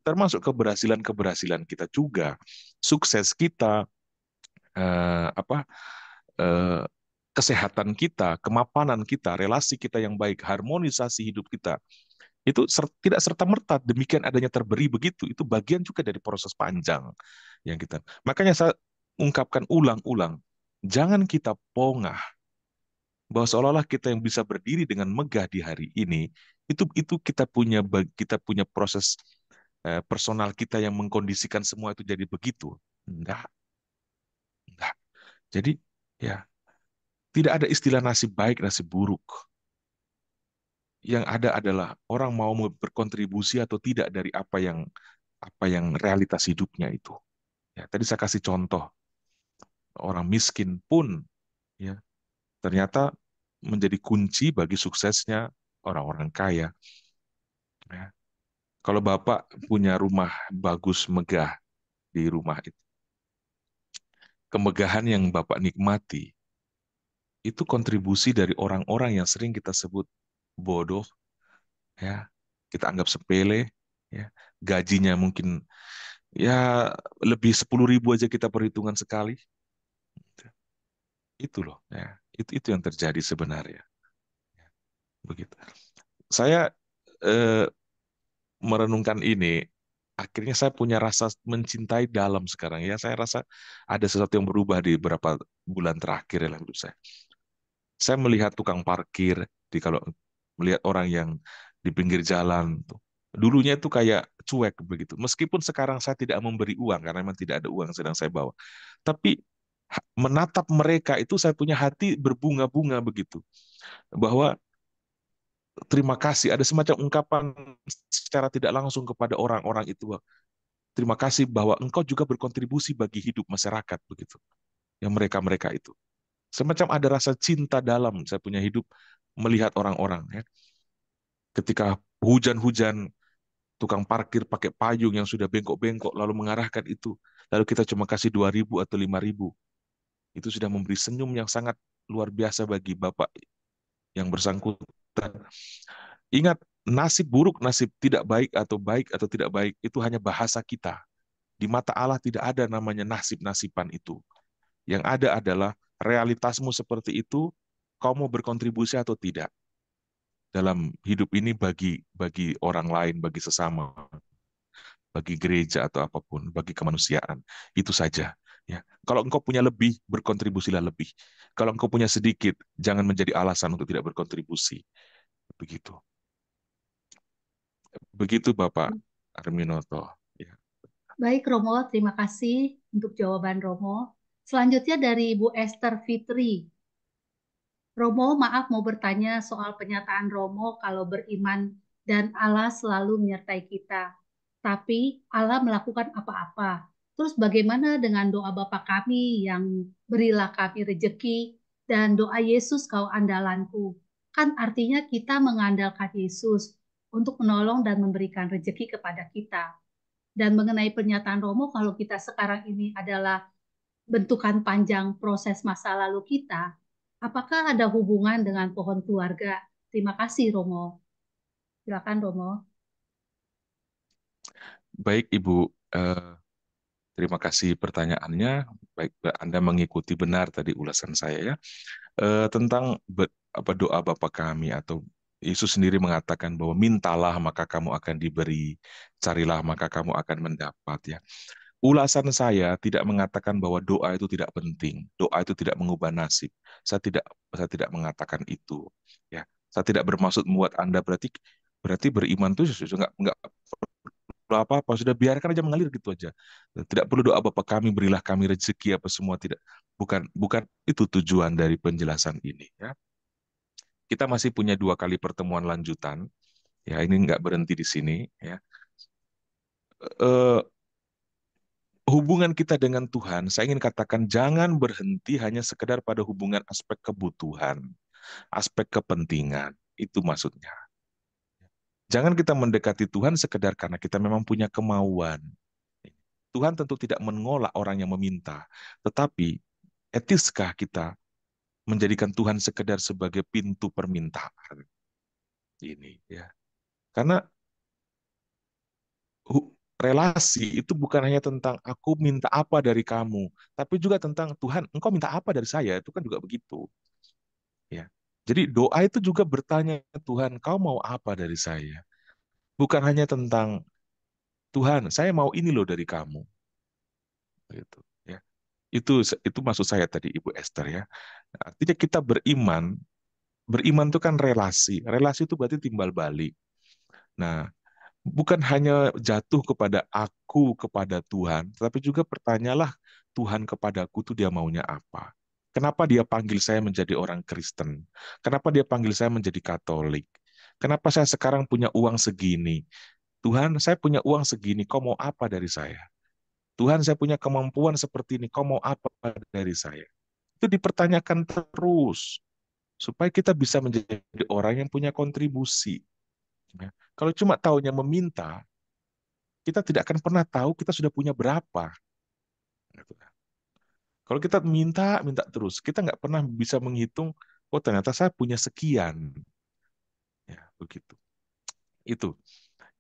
termasuk keberhasilan-keberhasilan kita juga, sukses kita, apa eh, kesehatan kita, kemapanan kita, relasi kita yang baik, harmonisasi hidup kita, itu tidak serta-merta demikian adanya terberi begitu. Itu bagian juga dari proses panjang yang kita. Makanya saya ungkapkan ulang-ulang, jangan kita pongah bahwa seolah-olah kita yang bisa berdiri dengan megah di hari ini, itu kita punya proses personal kita yang mengkondisikan semua itu jadi begitu. Enggak, enggak. Jadi ya tidak ada istilah nasib baik, nasib buruk. Yang ada adalah orang mau berkontribusi atau tidak dari apa yang realitas hidupnya itu. Ya, tadi saya kasih contoh orang miskin pun ya ternyata menjadi kunci bagi suksesnya orang-orang kaya. Ya. Kalau Bapak punya rumah bagus megah, di rumah itu. Kemegahan yang Bapak nikmati itu kontribusi dari orang-orang yang sering kita sebut bodoh, ya, kita anggap sepele, ya, gajinya mungkin ya lebih 10.000 aja kita perhitungan sekali. Itu loh, ya, itu yang terjadi sebenarnya. Begitu. Saya eh, merenungkan ini, akhirnya saya punya rasa mencintai dalam sekarang. Ya, saya rasa ada sesuatu yang berubah di beberapa bulan terakhir dalam hidup saya. Saya melihat tukang parkir, kalau melihat orang yang di pinggir jalan tuh. Dulunya itu kayak cuek begitu. Meskipun sekarang saya tidak memberi uang karena memang tidak ada uang yang sedang saya bawa. Tapi menatap mereka itu saya punya hati berbunga-bunga begitu. Bahwa terima kasih, ada semacam ungkapan secara tidak langsung kepada orang-orang itu. Terima kasih bahwa engkau juga berkontribusi bagi hidup masyarakat begitu. Yang mereka-mereka itu. Semacam ada rasa cinta dalam saya punya hidup melihat orang-orang, ya. Ketika hujan-hujan, tukang parkir pakai payung yang sudah bengkok-bengkok lalu mengarahkan itu, lalu kita cuma kasih 2.000 atau 5.000, itu sudah memberi senyum yang sangat luar biasa bagi Bapak yang bersangkutan. Ingat, nasib buruk, nasib tidak baik atau tidak baik, itu hanya bahasa kita. Di mata Allah tidak ada namanya nasib-nasiban itu. Yang ada adalah realitasmu seperti itu, kau mau berkontribusi atau tidak dalam hidup ini bagi bagi orang lain, bagi sesama, bagi gereja atau apapun, bagi kemanusiaan. Itu saja. Ya. Kalau engkau punya lebih, berkontribusilah lebih. Kalau engkau punya sedikit, jangan menjadi alasan untuk tidak berkontribusi. Begitu. Begitu Bapak Arminoto. Ya. Baik Romo, terima kasih untuk jawaban Romo. Selanjutnya dari Ibu Esther Fitri. Romo, maaf mau bertanya soal pernyataan Romo kalau beriman dan Allah selalu menyertai kita. Tapi Allah melakukan apa-apa. Terus bagaimana dengan doa Bapa kami yang berilah kami rejeki dan doa Yesus kau andalanku. Kan artinya kita mengandalkan Yesus untuk menolong dan memberikan rejeki kepada kita. Dan mengenai pernyataan Romo, kalau kita sekarang ini adalah bentukan panjang proses masa lalu kita, apakah ada hubungan dengan pohon keluarga? Terima kasih, Romo. Silakan, Romo. Baik Ibu, terima kasih pertanyaannya. Baik, Anda mengikuti benar tadi ulasan saya, ya. Tentang doa Bapa kami, atau Yesus sendiri mengatakan bahwa mintalah maka kamu akan diberi, carilah maka kamu akan mendapat, ya. Ulasan saya tidak mengatakan bahwa doa itu tidak penting, doa itu tidak mengubah nasib. Saya tidak mengatakan itu, ya. Saya tidak bermaksud membuat Anda berarti beriman itu nggak perlu apa-apa, sudah biarkan aja mengalir gitu aja. Tidak perlu doa Bapa kami berilah kami rezeki apa semua, tidak. Bukan bukan itu tujuan dari penjelasan ini, ya. Kita masih punya 2 kali pertemuan lanjutan, ya, ini nggak berhenti di sini, ya. Eh, Hubungan kita dengan Tuhan, saya ingin katakan jangan berhenti hanya sekedar pada hubungan aspek kebutuhan, aspek kepentingan, itu maksudnya. Jangan kita mendekati Tuhan sekedar karena kita memang punya kemauan. Tuhan tentu tidak menolak orang yang meminta, tetapi etiskah kita menjadikan Tuhan sekedar sebagai pintu permintaan ini, ya. Karena relasi itu bukan hanya tentang aku minta apa dari kamu, tapi juga tentang Tuhan, engkau minta apa dari saya, itu kan juga begitu, ya. Jadi doa itu juga bertanya, Tuhan, kau mau apa dari saya? Bukan hanya tentang Tuhan, saya mau ini loh dari kamu, gitu, ya. Itu maksud saya tadi Ibu Esther, ya. Artinya kita beriman, beriman itu kan relasi, relasi itu berarti timbal balik. Nah, bukan hanya jatuh kepada aku kepada Tuhan, tetapi juga bertanyalah Tuhan kepadaku tuh dia maunya apa. Kenapa dia panggil saya menjadi orang Kristen? Kenapa dia panggil saya menjadi Katolik? Kenapa saya sekarang punya uang segini? Tuhan, saya punya uang segini, kau mau apa dari saya? Tuhan, saya punya kemampuan seperti ini, kau mau apa dari saya? Itu dipertanyakan terus, supaya kita bisa menjadi orang yang punya kontribusi. Ya. Kalau cuma taunya meminta, kita tidak akan pernah tahu kita sudah punya berapa. Gitu. Kalau kita minta, minta terus, kita nggak pernah bisa menghitung, oh ternyata saya punya sekian. Ya, begitu. Itu.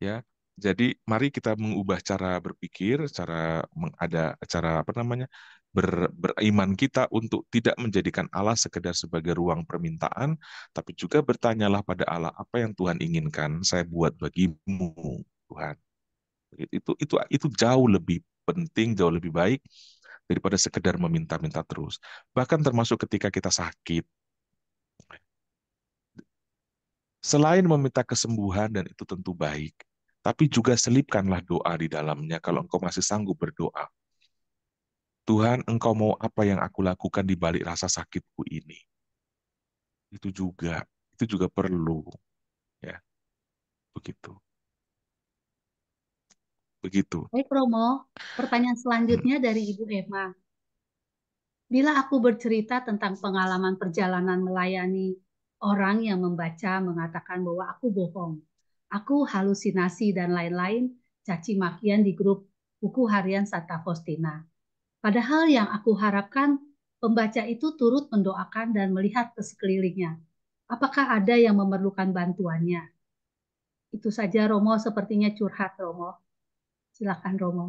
Ya, jadi mari kita mengubah cara berpikir, cara apa namanya, beriman kita untuk tidak menjadikan Allah sekedar sebagai ruang permintaan, tapi juga bertanyalah pada Allah apa yang Tuhan inginkan saya buat bagimu, Tuhan. Itu jauh lebih penting, jauh lebih baik daripada sekedar meminta-minta terus. Bahkan termasuk ketika kita sakit, selain meminta kesembuhan dan itu tentu baik, tapi juga selipkanlah doa di dalamnya kalau engkau masih sanggup berdoa. Tuhan, engkau mau apa yang aku lakukan di balik rasa sakitku ini? Itu juga, itu juga perlu, ya, begitu. Begitu. Baik, Romo. Pertanyaan Hmm. selanjutnya dari Ibu Emma. Bila aku bercerita tentang pengalaman perjalanan melayani orang yang membaca mengatakan bahwa aku bohong, aku halusinasi dan lain-lain, caci makian di grup buku harian Santa Faustina. Padahal yang aku harapkan pembaca itu turut mendoakan dan melihat ke sekelilingnya. Apakah ada yang memerlukan bantuannya? Itu saja Romo, sepertinya curhat Romo. Silakan Romo.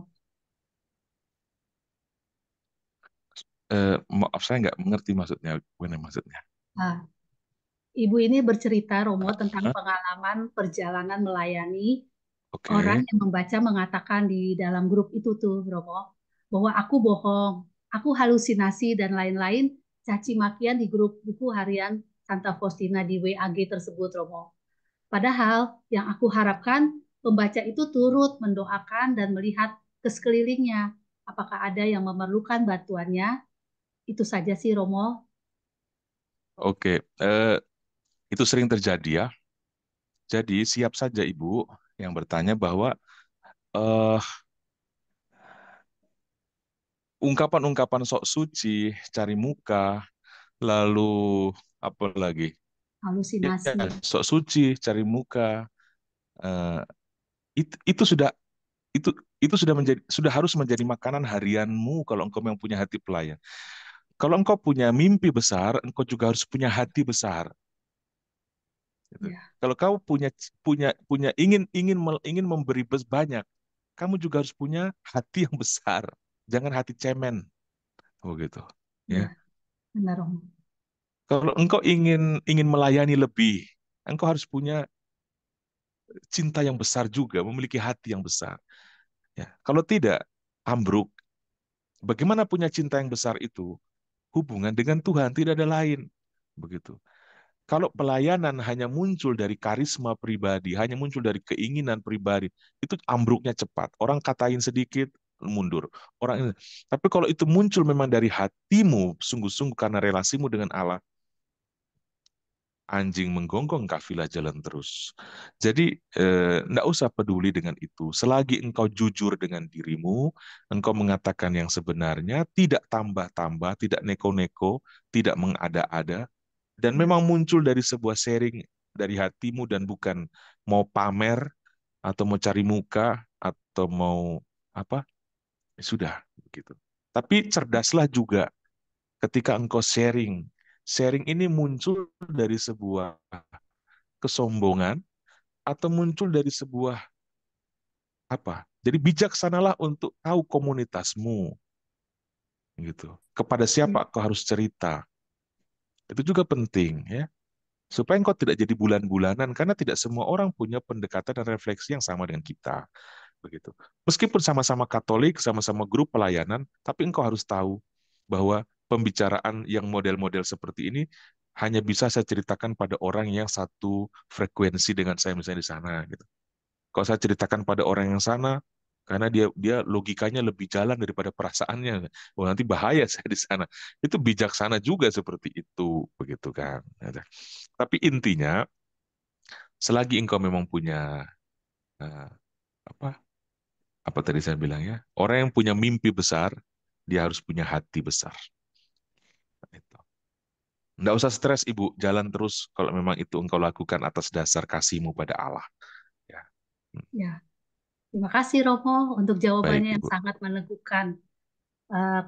Maaf, saya nggak mengerti maksudnya. Gimana maksudnya? Nah, Ibu ini bercerita Romo tentang Hah? pengalaman perjalanan melayani orang Oke. yang membaca mengatakan di dalam grup itu tuh Romo bahwa aku bohong, aku halusinasi dan lain-lain, caci makian di grup buku harian Santa Faustina di WAG tersebut Romo. Padahal yang aku harapkan pembaca itu turut mendoakan dan melihat ke sekelilingnya. Apakah ada yang memerlukan bantuannya? Itu saja sih Romo. Oke. Itu sering terjadi ya. Jadi siap saja Ibu yang bertanya bahwa eh, ungkapan-ungkapan sok suci, cari muka, lalu apa lagi? Ya, Halusinasi. sok suci, cari muka, eh, itu sudah itu itu sudah harus menjadi makanan harianmu kalau engkau yang punya hati pelayan. Kalau engkau punya mimpi besar, engkau juga harus punya hati besar. Gitu. Ya, Kalau kau punya punya punya ingin memberi banyak, kamu juga harus punya hati yang besar. Jangan hati cemen, begitu. Ya. ya, benar Romo. Kalau engkau ingin melayani lebih, engkau harus punya cinta yang besar juga, memiliki hati yang besar. Ya. Kalau tidak, ambruk. Bagaimana punya cinta yang besar itu? Hubungan dengan Tuhan tidak ada lain. Begitu. Kalau pelayanan hanya muncul dari karisma pribadi, hanya muncul dari keinginan pribadi, itu ambruknya cepat. Orang katain sedikit, mundur. Tapi kalau itu muncul memang dari hatimu, sungguh-sungguh karena relasimu dengan Allah, anjing menggonggong kafilah jalan terus. Jadi, enggak usah peduli dengan itu. Selagi engkau jujur dengan dirimu, engkau mengatakan yang sebenarnya, tidak tambah-tambah, tidak neko-neko, tidak mengada-ada, dan Ya, memang muncul dari sebuah sharing dari hatimu dan bukan mau pamer atau mau cari muka atau mau apa, ya sudah begitu. Tapi cerdaslah juga ketika engkau sharing. Sharing ini muncul dari sebuah kesombongan atau muncul dari sebuah apa? Jadi bijaksanalah untuk tahu komunitasmu gitu. Kepada ya, siapa kau harus cerita. Itu juga penting ya. Supaya engkau tidak jadi bulan-bulanan karena tidak semua orang punya pendekatan dan refleksi yang sama dengan kita begitu. Meskipun sama-sama Katolik, sama-sama grup pelayanan, tapi engkau harus tahu bahwa pembicaraan yang model-model seperti ini hanya bisa saya ceritakan pada orang yang satu frekuensi dengan saya misalnya di sana gitu. Kalau saya ceritakan pada orang yang sana, karena dia dia logikanya lebih jalan daripada perasaannya. Oh, nanti bahaya saya di sana. Itu bijaksana juga seperti itu, begitu kan. Tapi intinya, selagi engkau memang punya eh, apa apa tadi saya bilang ya, orang yang punya mimpi besar, dia harus punya hati besar. Itu. Nggak usah stres, Ibu. Jalan terus kalau memang itu engkau lakukan atas dasar kasihmu pada Allah. Ya. ya. Terima kasih Romo untuk Baik, jawabannya yang Ibu. sangat meneguhkan.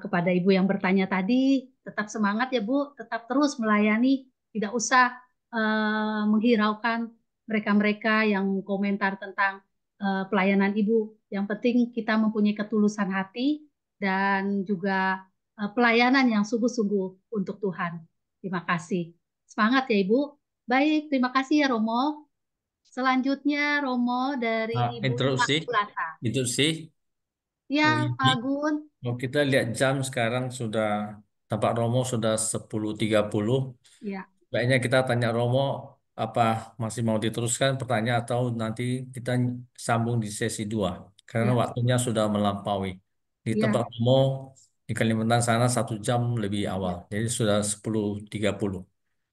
Kepada Ibu yang bertanya tadi, tetap semangat ya Bu, tetap terus melayani, tidak usah menghiraukan mereka-mereka yang komentar tentang pelayanan Ibu. Yang penting kita mempunyai ketulusan hati dan juga pelayanan yang sungguh-sungguh untuk Tuhan. Terima kasih. Semangat ya Ibu. Baik, terima kasih ya Romo. Selanjutnya Romo Nah, dari Ibu interupsi, Imakulata. itu sih. Ya, Oh, Pak ini. Agun. Kalau kita lihat jam sekarang sudah, tampak Romo sudah 10.30. Ya, Kayaknya kita tanya Romo, apa masih mau diteruskan pertanyaan atau nanti kita sambung di sesi 2. Karena ya, waktunya sudah melampaui. Di tempat ya, Romo di Kalimantan sana 1 jam lebih awal. ya. Jadi sudah 10.30.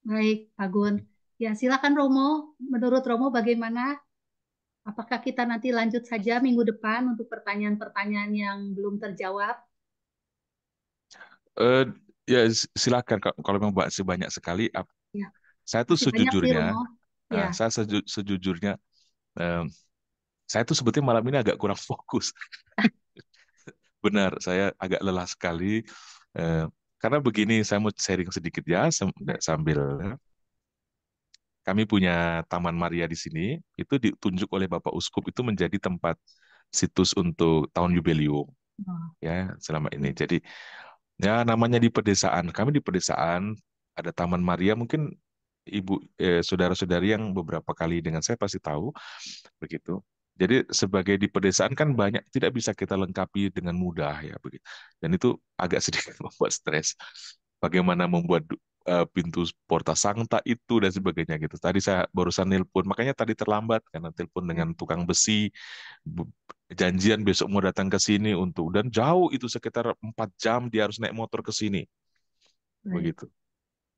Baik, Pak Gun. Ya, silakan Romo. Menurut Romo bagaimana? Apakah kita nanti lanjut saja minggu depan untuk pertanyaan-pertanyaan yang belum terjawab? Eh, ya silakan kalau memang masih banyak sekali. Ya, Saya tuh masih banyak sih sejujurnya, Romo. Ya, saya sejujurnya, eh, saya tuh sebetulnya malam ini agak kurang fokus. Benar, saya agak lelah sekali. eh, karena begini, saya mau sharing sedikit ya ya, sambil kami punya Taman Maria di sini. Itu ditunjuk oleh Bapak Uskup itu menjadi tempat situs untuk tahun jubileum oh, ya selama ini. ya, Jadi ya namanya di pedesaan, kami di pedesaan ada Taman Maria, mungkin ibu saudara-saudari yang beberapa kali dengan saya pasti tahu begitu. Jadi sebagai di pedesaan kan banyak tidak bisa kita lengkapi dengan mudah ya begitu. Dan itu agak sedikit membuat stres. Bagaimana membuat pintu porta sancta itu dan sebagainya gitu. Tadi saya barusan nelpon, makanya tadi terlambat karena telepon ya, dengan tukang besi, bu- janjian besok mau datang ke sini untuk dan jauh itu sekitar 4 jam dia harus naik motor ke sini baik. begitu.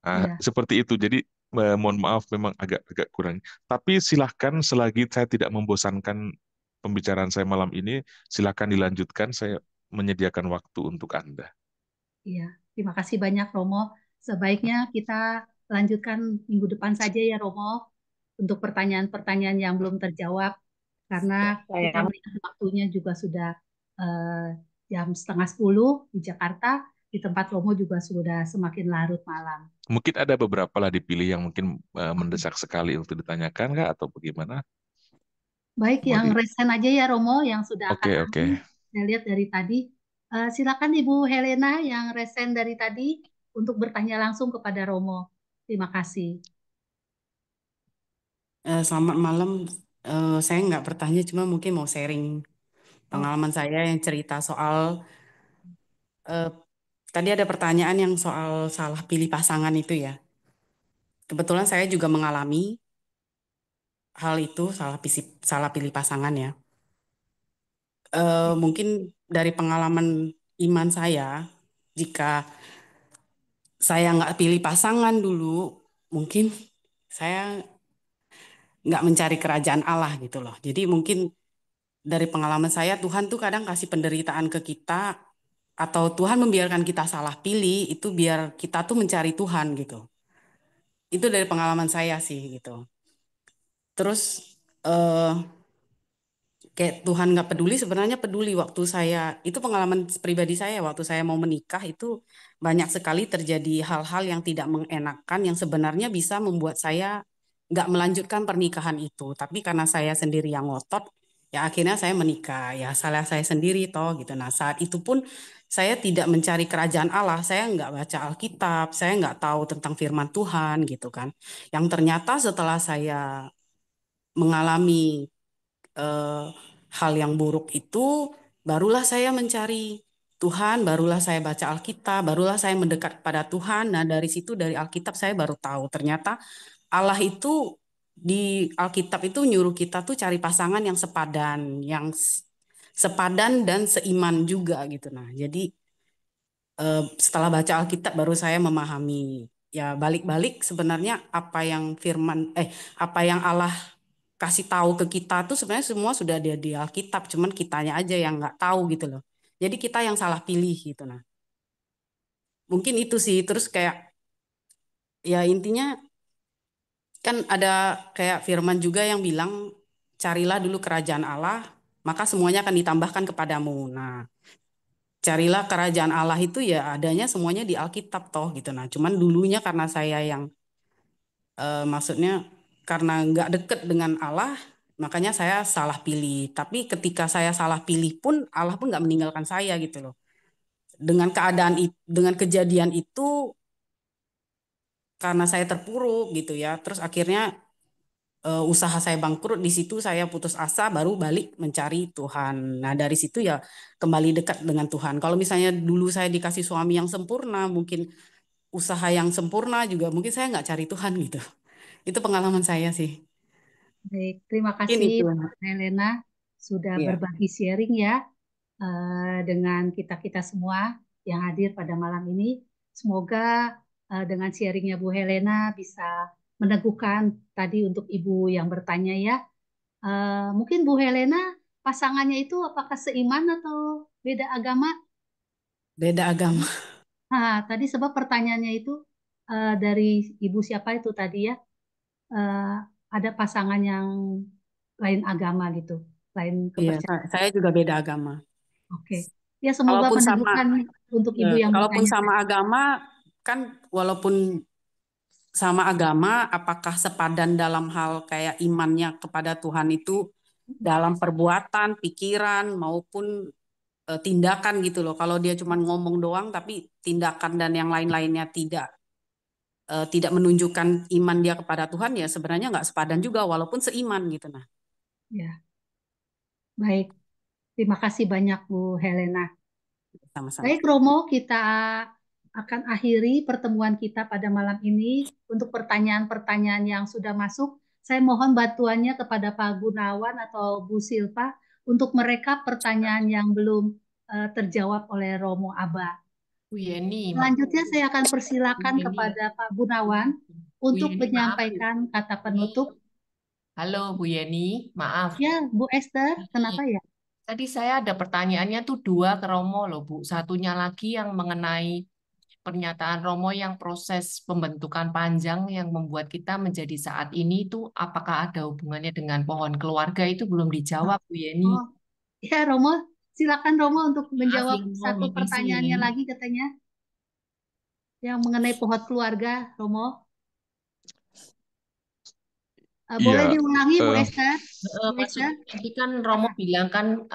Nah, Ya, seperti itu. Jadi mohon maaf memang agak agak kurang. Tapi silahkan selagi saya tidak membosankan pembicaraan saya malam ini, silahkan dilanjutkan. Saya menyediakan waktu untuk Anda. iya. Terima kasih banyak Romo. Sebaiknya kita lanjutkan minggu depan saja ya Romo untuk pertanyaan-pertanyaan yang belum terjawab karena kita Sayang. melihat waktunya juga sudah eh, jam setengah 10 di Jakarta, di tempat Romo juga sudah semakin larut malam. Mungkin ada beberapa lah dipilih yang mungkin mendesak sekali untuk ditanyakan kah atau bagaimana? Baik, Mau yang di resen aja ya Romo, yang sudah angkat Oke, oke. tangan. Saya lihat dari tadi. Silakan Ibu Helena yang resen dari tadi untuk bertanya langsung kepada Romo. Terima kasih. Selamat malam. Saya nggak bertanya, cuma mungkin mau sharing Oh, pengalaman saya yang cerita soal eh, tadi ada pertanyaan yang soal salah pilih pasangan itu ya. Kebetulan saya juga mengalami hal itu, salah pilih pasangan ya. Mungkin dari pengalaman iman saya, jika saya nggak pilih pasangan dulu, mungkin saya nggak mencari kerajaan Allah gitu loh. Jadi mungkin dari pengalaman saya Tuhan tuh kadang kasih penderitaan ke kita atau Tuhan membiarkan kita salah pilih itu biar kita tuh mencari Tuhan gitu. Itu dari pengalaman saya sih gitu. Terus eh kayak Tuhan nggak peduli sebenarnya peduli waktu saya itu pengalaman pribadi saya waktu saya mau menikah itu banyak sekali terjadi hal-hal yang tidak mengenakan yang sebenarnya bisa membuat saya nggak melanjutkan pernikahan itu tapi karena saya sendiri yang ngotot ya akhirnya saya menikah ya salah saya sendiri toh gitu nah saat itu pun saya tidak mencari kerajaan Allah saya nggak baca Alkitab saya nggak tahu tentang firman Tuhan gitu kan yang ternyata setelah saya mengalami eh, hal yang buruk itu, barulah saya mencari Tuhan, barulah saya baca Alkitab, barulah saya mendekat kepada Tuhan. Nah, dari situ dari Alkitab saya baru tahu ternyata Allah itu di Alkitab itu nyuruh kita tuh cari pasangan yang sepadan, yang sepadan dan seiman juga gitu. Nah, jadi setelah baca Alkitab baru saya memahami ya balik-balik sebenarnya apa yang Allah kasih tahu ke kita tuh sebenarnya semua sudah ada di Alkitab, cuman kitanya aja yang nggak tahu gitu loh. Jadi kita yang salah pilih gitu nah. Mungkin itu sih terus kayak ya intinya kan ada kayak firman juga yang bilang carilah dulu kerajaan Allah maka semuanya akan ditambahkan kepadamu. Nah, carilah kerajaan Allah itu ya adanya semuanya di Alkitab toh gitu. Nah, cuman dulunya karena saya yang maksudnya karena nggak deket dengan Allah, makanya saya salah pilih. Tapi ketika saya salah pilih pun Allah pun nggak meninggalkan saya gitu loh. Dengan keadaan itu, dengan kejadian itu karena saya terpuruk gitu ya. Terus akhirnya usaha saya bangkrut di situ saya putus asa baru balik mencari Tuhan. Nah, dari situ ya kembali dekat dengan Tuhan. Kalau misalnya dulu saya dikasih suami yang sempurna, mungkin usaha yang sempurna juga mungkin saya nggak cari Tuhan gitu. Itu pengalaman saya sih. Baik, terima Mungkin kasih itu. Bu Helena sudah Iya. berbagi sharing ya dengan kita-kita semua yang hadir pada malam ini. Semoga dengan sharingnya Bu Helena bisa meneguhkan tadi untuk Ibu yang bertanya ya. Mungkin Bu Helena pasangannya itu apakah seiman atau beda agama? Beda agama. Nah, tadi sebab pertanyaannya itu dari Ibu siapa itu tadi ya? eh, ada pasangan yang lain agama gitu, lain Iya, kepercayaan. saya juga beda agama. Oke. Ya semoga Kalaupun sama meneguhkan untuk ya, ibu yang kalaupun bertanya sama tadi. agama kan walaupun sama agama apakah sepadan dalam hal kayak imannya kepada Tuhan itu dalam perbuatan, pikiran maupun tindakan gitu loh. Kalau dia cuma ngomong doang tapi tindakan dan yang lain-lainnya tidak menunjukkan iman dia kepada Tuhan ya sebenarnya nggak sepadan juga walaupun seiman gitu nah. Ya, baik. Terima kasih banyak Bu Helena. Sama-sama. Baik Romo, kita akan akhiri pertemuan kita pada malam ini. Untuk pertanyaan-pertanyaan yang sudah masuk, saya mohon bantuannya kepada Pak Gunawan atau Bu Silva untuk merekap pertanyaan yang belum terjawab oleh Romo Aba. Bu Yeni, Selanjutnya saya akan Bu persilakan Yeni, kepada Pak Gunawan Bu untuk Yeni, maaf Bu menyampaikan kata Yeni. penutup. Halo Bu Yeni, maaf. Ya, Bu Esther, kenapa ya? Tadi saya ada pertanyaannya tuh dua ke Romo loh Bu. Satunya lagi yang mengenai pernyataan Romo yang proses pembentukan panjang yang membuat kita menjadi saat ini itu apakah ada hubungannya dengan pohon keluarga itu belum dijawab Bu Yeni. Oh, ya Romo, silakan Romo untuk Maaf menjawab ya Romo, satu makasih ya. pertanyaannya lagi katanya yang mengenai pohon keluarga, Romo. Iya, Boleh diulangi Bu eh, Esther? Bu Maksud Esther, tadi kan Romo bilang kan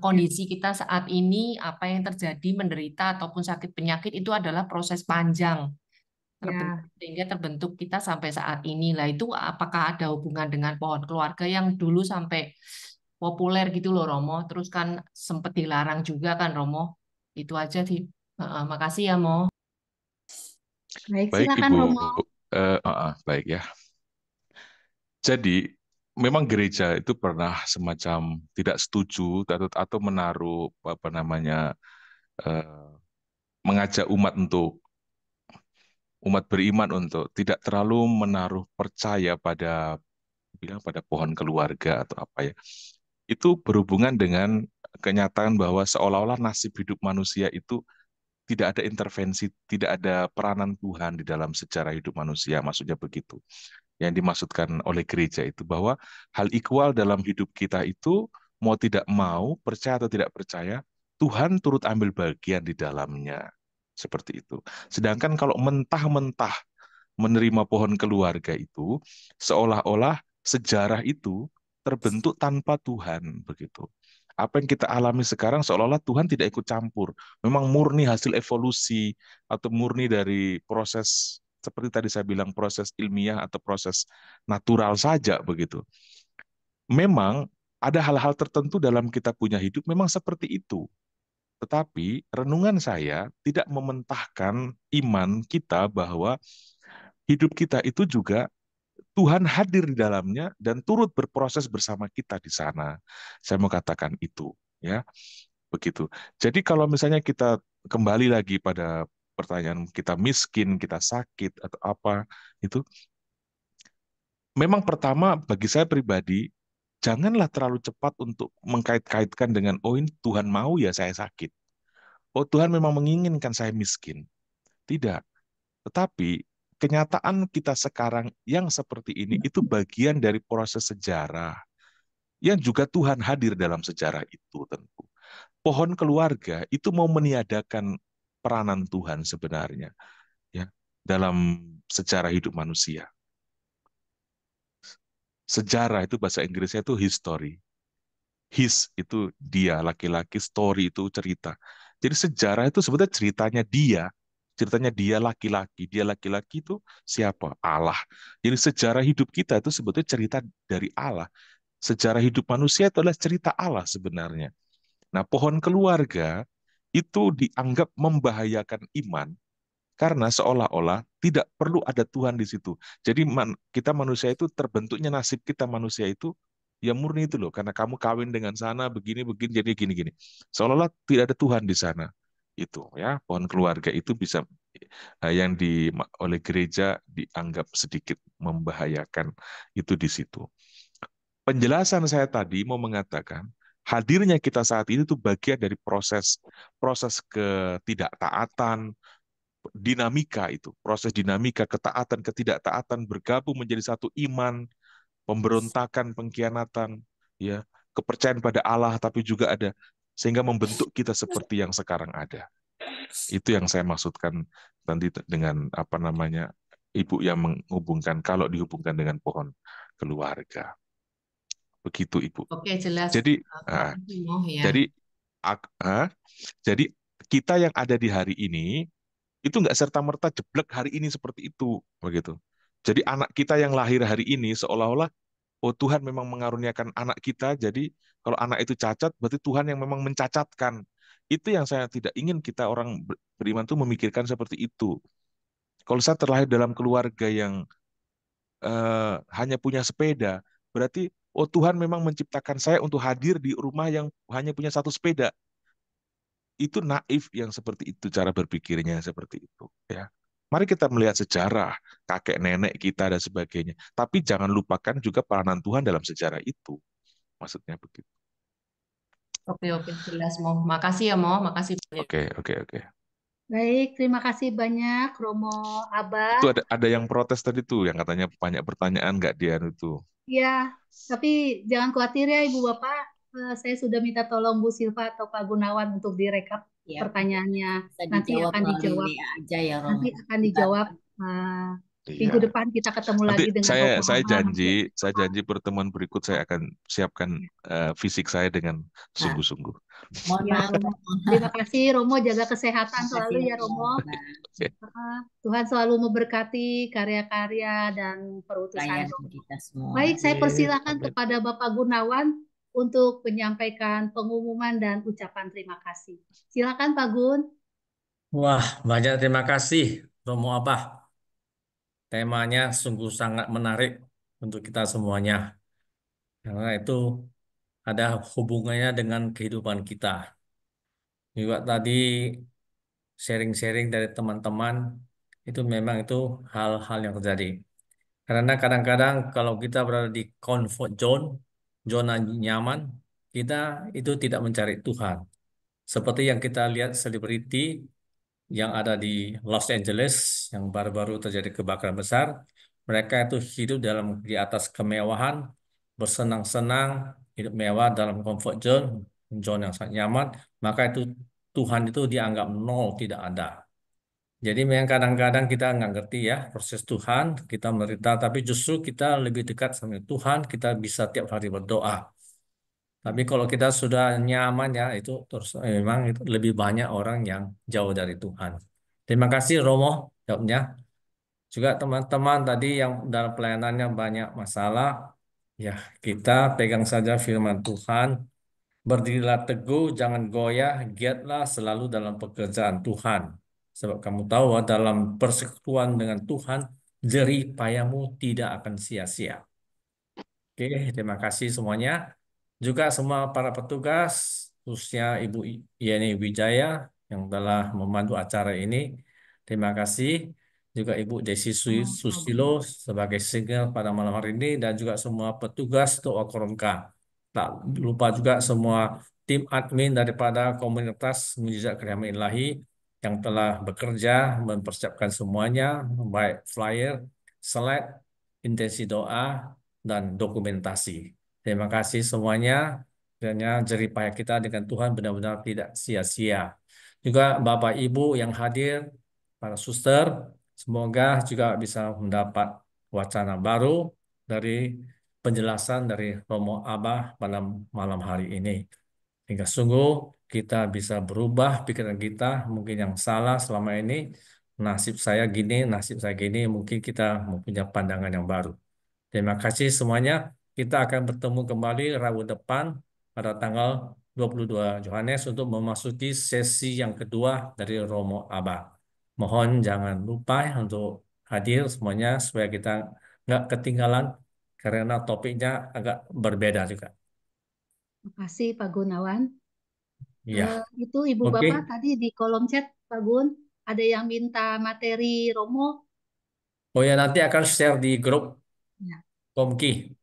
kondisi kita saat ini apa yang terjadi menderita ataupun sakit penyakit itu adalah proses panjang ya. sehingga terbentuk kita sampai saat ini lah itu apakah ada hubungan dengan pohon keluarga yang dulu sampai populer gitu loh Romo terus kan sempat dilarang juga kan Romo itu aja sih. Makasih ya Mo. Baik, baik silakan Ibu. Romo. Baik ya. Jadi memang gereja itu pernah semacam tidak setuju atau menaruh apa namanya eh, mengajak umat beriman untuk tidak terlalu menaruh percaya pada pohon keluarga atau apa ya. Itu berhubungan dengan kenyataan bahwa seolah-olah nasib hidup manusia itu tidak ada intervensi, tidak ada peranan Tuhan di dalam sejarah hidup manusia, maksudnya begitu. Yang dimaksudkan oleh gereja itu bahwa hal ikhwal dalam hidup kita itu mau tidak mau, percaya atau tidak percaya, Tuhan turut ambil bagian di dalamnya. Seperti itu. Sedangkan kalau mentah-mentah menerima pohon keluarga itu, seolah-olah sejarah itu terbentuk tanpa Tuhan, begitu. Apa yang kita alami sekarang seolah-olah Tuhan tidak ikut campur. Memang murni hasil evolusi atau murni dari proses seperti tadi saya bilang proses ilmiah atau proses natural saja begitu. Memang ada hal-hal tertentu dalam kita punya hidup memang seperti itu. Tetapi renungan saya tidak mementahkan iman kita bahwa hidup kita itu juga Tuhan hadir di dalamnya dan turut berproses bersama kita di sana. Saya mau katakan itu, ya, begitu. Jadi kalau misalnya kita kembali lagi pada pertanyaan kita miskin, kita sakit atau apa itu, memang pertama bagi saya pribadi janganlah terlalu cepat untuk mengkait-kaitkan dengan oh ini Tuhan mau ya saya sakit. Oh Tuhan memang menginginkan saya miskin. Tidak. Tetapi kenyataan kita sekarang yang seperti ini itu bagian dari proses sejarah. yang juga Tuhan hadir dalam sejarah itu tentu. Pohon keluarga itu mau meniadakan peranan Tuhan sebenarnya ya dalam sejarah hidup manusia. Sejarah itu bahasa Inggrisnya itu history. His itu dia, laki-laki, story itu cerita. Jadi sejarah itu sebetulnya ceritanya dia laki-laki. Dia laki-laki itu siapa? Allah. Jadi sejarah hidup kita itu sebetulnya cerita dari Allah. Sejarah hidup manusia itu adalah cerita Allah sebenarnya. Nah, pohon keluarga itu dianggap membahayakan iman karena seolah-olah tidak perlu ada Tuhan di situ. Jadi kita manusia itu terbentuknya nasib kita manusia itu ya murni itu loh. Karena kamu kawin dengan sana begini-begini jadi gini-gini. Seolah-olah tidak ada Tuhan di sana. Itu ya pohon keluarga itu bisa yang oleh gereja dianggap sedikit membahayakan itu di situ. Penjelasan saya tadi mau mengatakan hadirnya kita saat ini itu bagian dari proses ketidaktaatan, dinamika itu, proses dinamika ketaatan, ketidaktaatan bergabung menjadi satu iman, pemberontakan, pengkhianatan, ya, kepercayaan pada Allah, tapi juga ada sehingga membentuk kita seperti yang sekarang ada. Itu yang saya maksudkan nanti dengan apa namanya Ibu yang menghubungkan kalau dihubungkan dengan pohon keluarga. Begitu Ibu. Oke, jelas. Jadi, Makasih, Mo, ya. jadi kita yang ada di hari ini itu nggak serta-merta jeblek hari ini seperti itu, begitu. Jadi anak kita yang lahir hari ini seolah-olah, oh Tuhan memang mengaruniakan anak kita, jadi kalau anak itu cacat, berarti Tuhan yang memang mencacatkan. Itu yang saya tidak ingin kita orang beriman itu memikirkan seperti itu. Kalau saya terlahir dalam keluarga yang hanya punya sepeda, berarti oh Tuhan memang menciptakan saya untuk hadir di rumah yang hanya punya satu sepeda. Itu naif yang seperti itu cara berpikirnya seperti itu ya. Mari kita melihat sejarah kakek nenek kita dan sebagainya. Tapi jangan lupakan juga peranan Tuhan dalam sejarah itu. Maksudnya begitu. Oke, jelas, Mo. Makasih ya, Mo. Makasih banyak. Oke. Baik, terima kasih banyak Romo Abah. Itu ada yang protes tadi tuh yang katanya banyak pertanyaan nggak dia itu. Ya, tapi jangan khawatir ya Ibu Bapak. Saya sudah minta tolong Bu Silva atau Pak Gunawan untuk direkap Ya, pertanyaannya. bisa Nanti dijawab akan melalui dijawab. WA aja ya, Romo. Nanti akan dijawab minggu Iya. depan kita ketemu Nanti lagi dengan Romo saya Abah. saya janji pertemuan berikut saya akan siapkan fisik saya dengan sungguh-sungguh. Mohon Ya, maaf, Romo. Terima kasih Romo, jaga kesehatan selalu ya Romo. Tuhan selalu memberkati karya-karya dan perutusan Pelayan Romo. kita semua. Baik, saya persilakan Amin. kepada Bapak Gunawan untuk menyampaikan pengumuman dan ucapan terima kasih. Silakan Pak Gun. Wah, banyak terima kasih Romo Abah. Temanya sungguh sangat menarik untuk kita semuanya. Karena itu ada hubungannya dengan kehidupan kita. Juga tadi sharing-sharing dari teman-teman, itu memang itu hal-hal yang terjadi. Karena kadang-kadang kalau kita berada di comfort zone, zona nyaman, kita itu tidak mencari Tuhan. Seperti yang kita lihat selebriti yang ada di Los Angeles, yang baru-baru terjadi kebakaran besar, mereka itu hidup di atas kemewahan, bersenang-senang, hidup mewah dalam comfort zone, zone yang sangat nyaman, maka itu Tuhan itu dianggap nol, tidak ada. Jadi memang kadang-kadang kita nggak ngerti ya proses Tuhan, kita menderita, tapi justru kita lebih dekat sama Tuhan, kita bisa tiap hari berdoa. Tapi kalau kita sudah nyaman ya, itu terus memang itu lebih banyak orang yang jauh dari Tuhan. Terima kasih Romo jawabnya. Juga teman-teman tadi yang dalam pelayanannya banyak masalah, ya kita pegang saja firman Tuhan. Berdirilah teguh, jangan goyah, giatlah selalu dalam pekerjaan Tuhan. Sebab kamu tahu bahwa dalam persekutuan dengan Tuhan, jerih payahmu tidak akan sia-sia. Oke, terima kasih semuanya. Juga semua para petugas, khususnya Ibu Yeni Wijaya yang telah memandu acara ini. Terima kasih. Juga Ibu Desi Susilo sebagai singer pada malam hari ini dan juga semua petugas Doa Koromka. Tak lupa juga semua tim admin daripada komunitas Mujizat Keriaman Ilahi yang telah bekerja mempersiapkan semuanya, baik flyer, slide, intensi doa, dan dokumentasi. Terima kasih semuanya. Kiranya jerih payah kita dengan Tuhan benar-benar tidak sia-sia. Juga Bapak Ibu yang hadir, para suster, semoga juga bisa mendapat wacana baru dari penjelasan dari Romo Abah pada malam hari ini. Hingga sungguh kita bisa berubah pikiran kita, mungkin yang salah selama ini, nasib saya gini, nasib saya gini, mungkin kita mempunyai pandangan yang baru. Terima kasih semuanya. Kita akan bertemu kembali Rabu depan pada tanggal 22 Yohanes untuk memasuki sesi yang kedua dari Romo Abah. Mohon jangan lupa untuk hadir semuanya supaya kita nggak ketinggalan karena topiknya agak berbeda juga. Terima kasih Pak Gunawan. Iya, Itu Ibu oke. Bapak tadi di kolom chat Pak Gun, ada yang minta materi Romo. Oh ya, nanti akan share di grup Ya, Komki.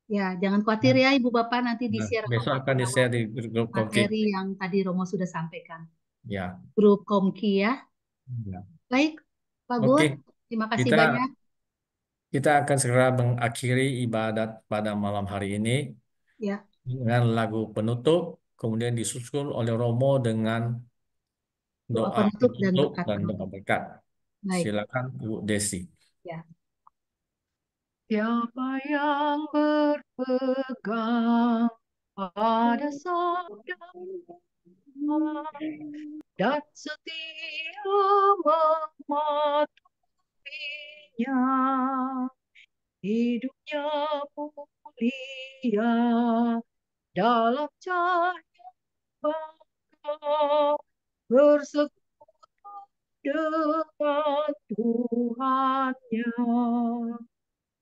ya, jangan khawatir ya Ibu Bapak, nanti Nah, di-share kok besok Pak akan Gunawan di-share di grup Komki. materi yang tadi Romo sudah sampaikan. Ya, Grup Komki ya. ya. Baik, Pak Gun, Oke. terima kasih Kita banyak. kita akan segera mengakhiri ibadat pada malam hari ini Ya, dengan lagu penutup, kemudian disusul oleh Romo dengan doa doa penutup dan penutup berkat dan doa penutup. berkat. Baik, Silakan Ibu Desi. ya. Siapa yang berpegang pada sabda dan setia mematuhinya, hidupnya mulia dalam cahaya bangga, bersekutu dengan Tuhannya.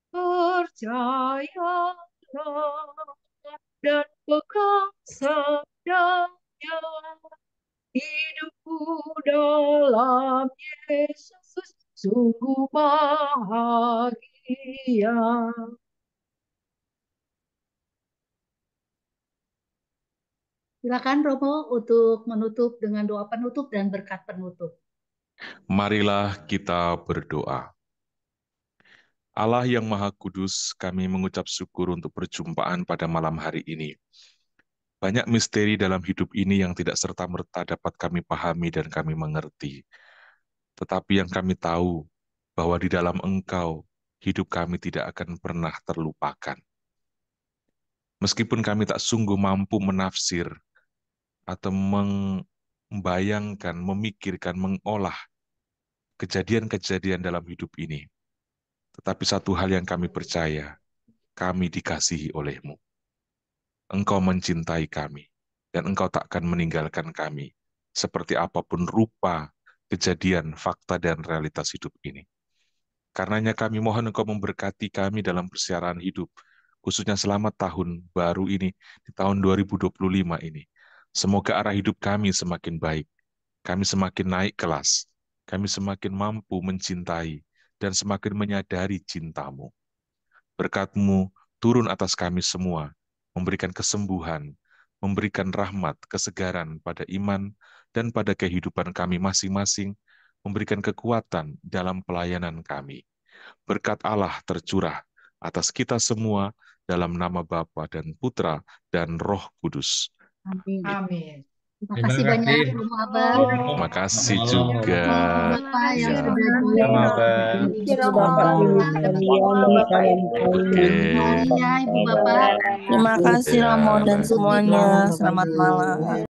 Percayalah dan pegang sabdanya, hidupku dalam Yesus sungguh bahagia. Silakan Romo untuk menutup dengan doa penutup dan berkat penutup. Marilah kita berdoa. Allah yang Maha Kudus, kami mengucap syukur untuk perjumpaan pada malam hari ini. Banyak misteri dalam hidup ini yang tidak serta-merta dapat kami pahami dan kami mengerti. Tetapi yang kami tahu, bahwa di dalam Engkau, hidup kami tidak akan pernah terlupakan. Meskipun kami tak sungguh mampu menafsir atau membayangkan, memikirkan, mengolah kejadian-kejadian dalam hidup ini. Tetapi satu hal yang kami percaya, kami dikasihi oleh-Mu. Engkau mencintai kami, dan Engkau takkan meninggalkan kami, seperti apapun rupa, kejadian, fakta, dan realitas hidup ini. Karenanya kami mohon Engkau memberkati kami dalam persiaran hidup, khususnya selama tahun baru ini, di tahun 2025 ini. Semoga arah hidup kami semakin baik, kami semakin naik kelas, kami semakin mampu mencintai, dan semakin menyadari cinta-Mu. Berkat-Mu turun atas kami semua, memberikan kesembuhan, memberikan rahmat, kesegaran pada iman, dan pada kehidupan kami masing-masing, memberikan kekuatan dalam pelayanan kami. Berkat Allah tercurah atas kita semua dalam nama Bapa dan Putra dan Roh Kudus. Amin. Amin. Terima Terima kasih banyak kasih. Romo Abah. Terima kasih Malam. juga. Bapak yang Ya. sudah join Sama, di Bang. Bapak Ibu sekalian, salam Oke. hari ya Ibu Bapak. Terima kasih Ya, Romo dan baik. semuanya. Selamat malam.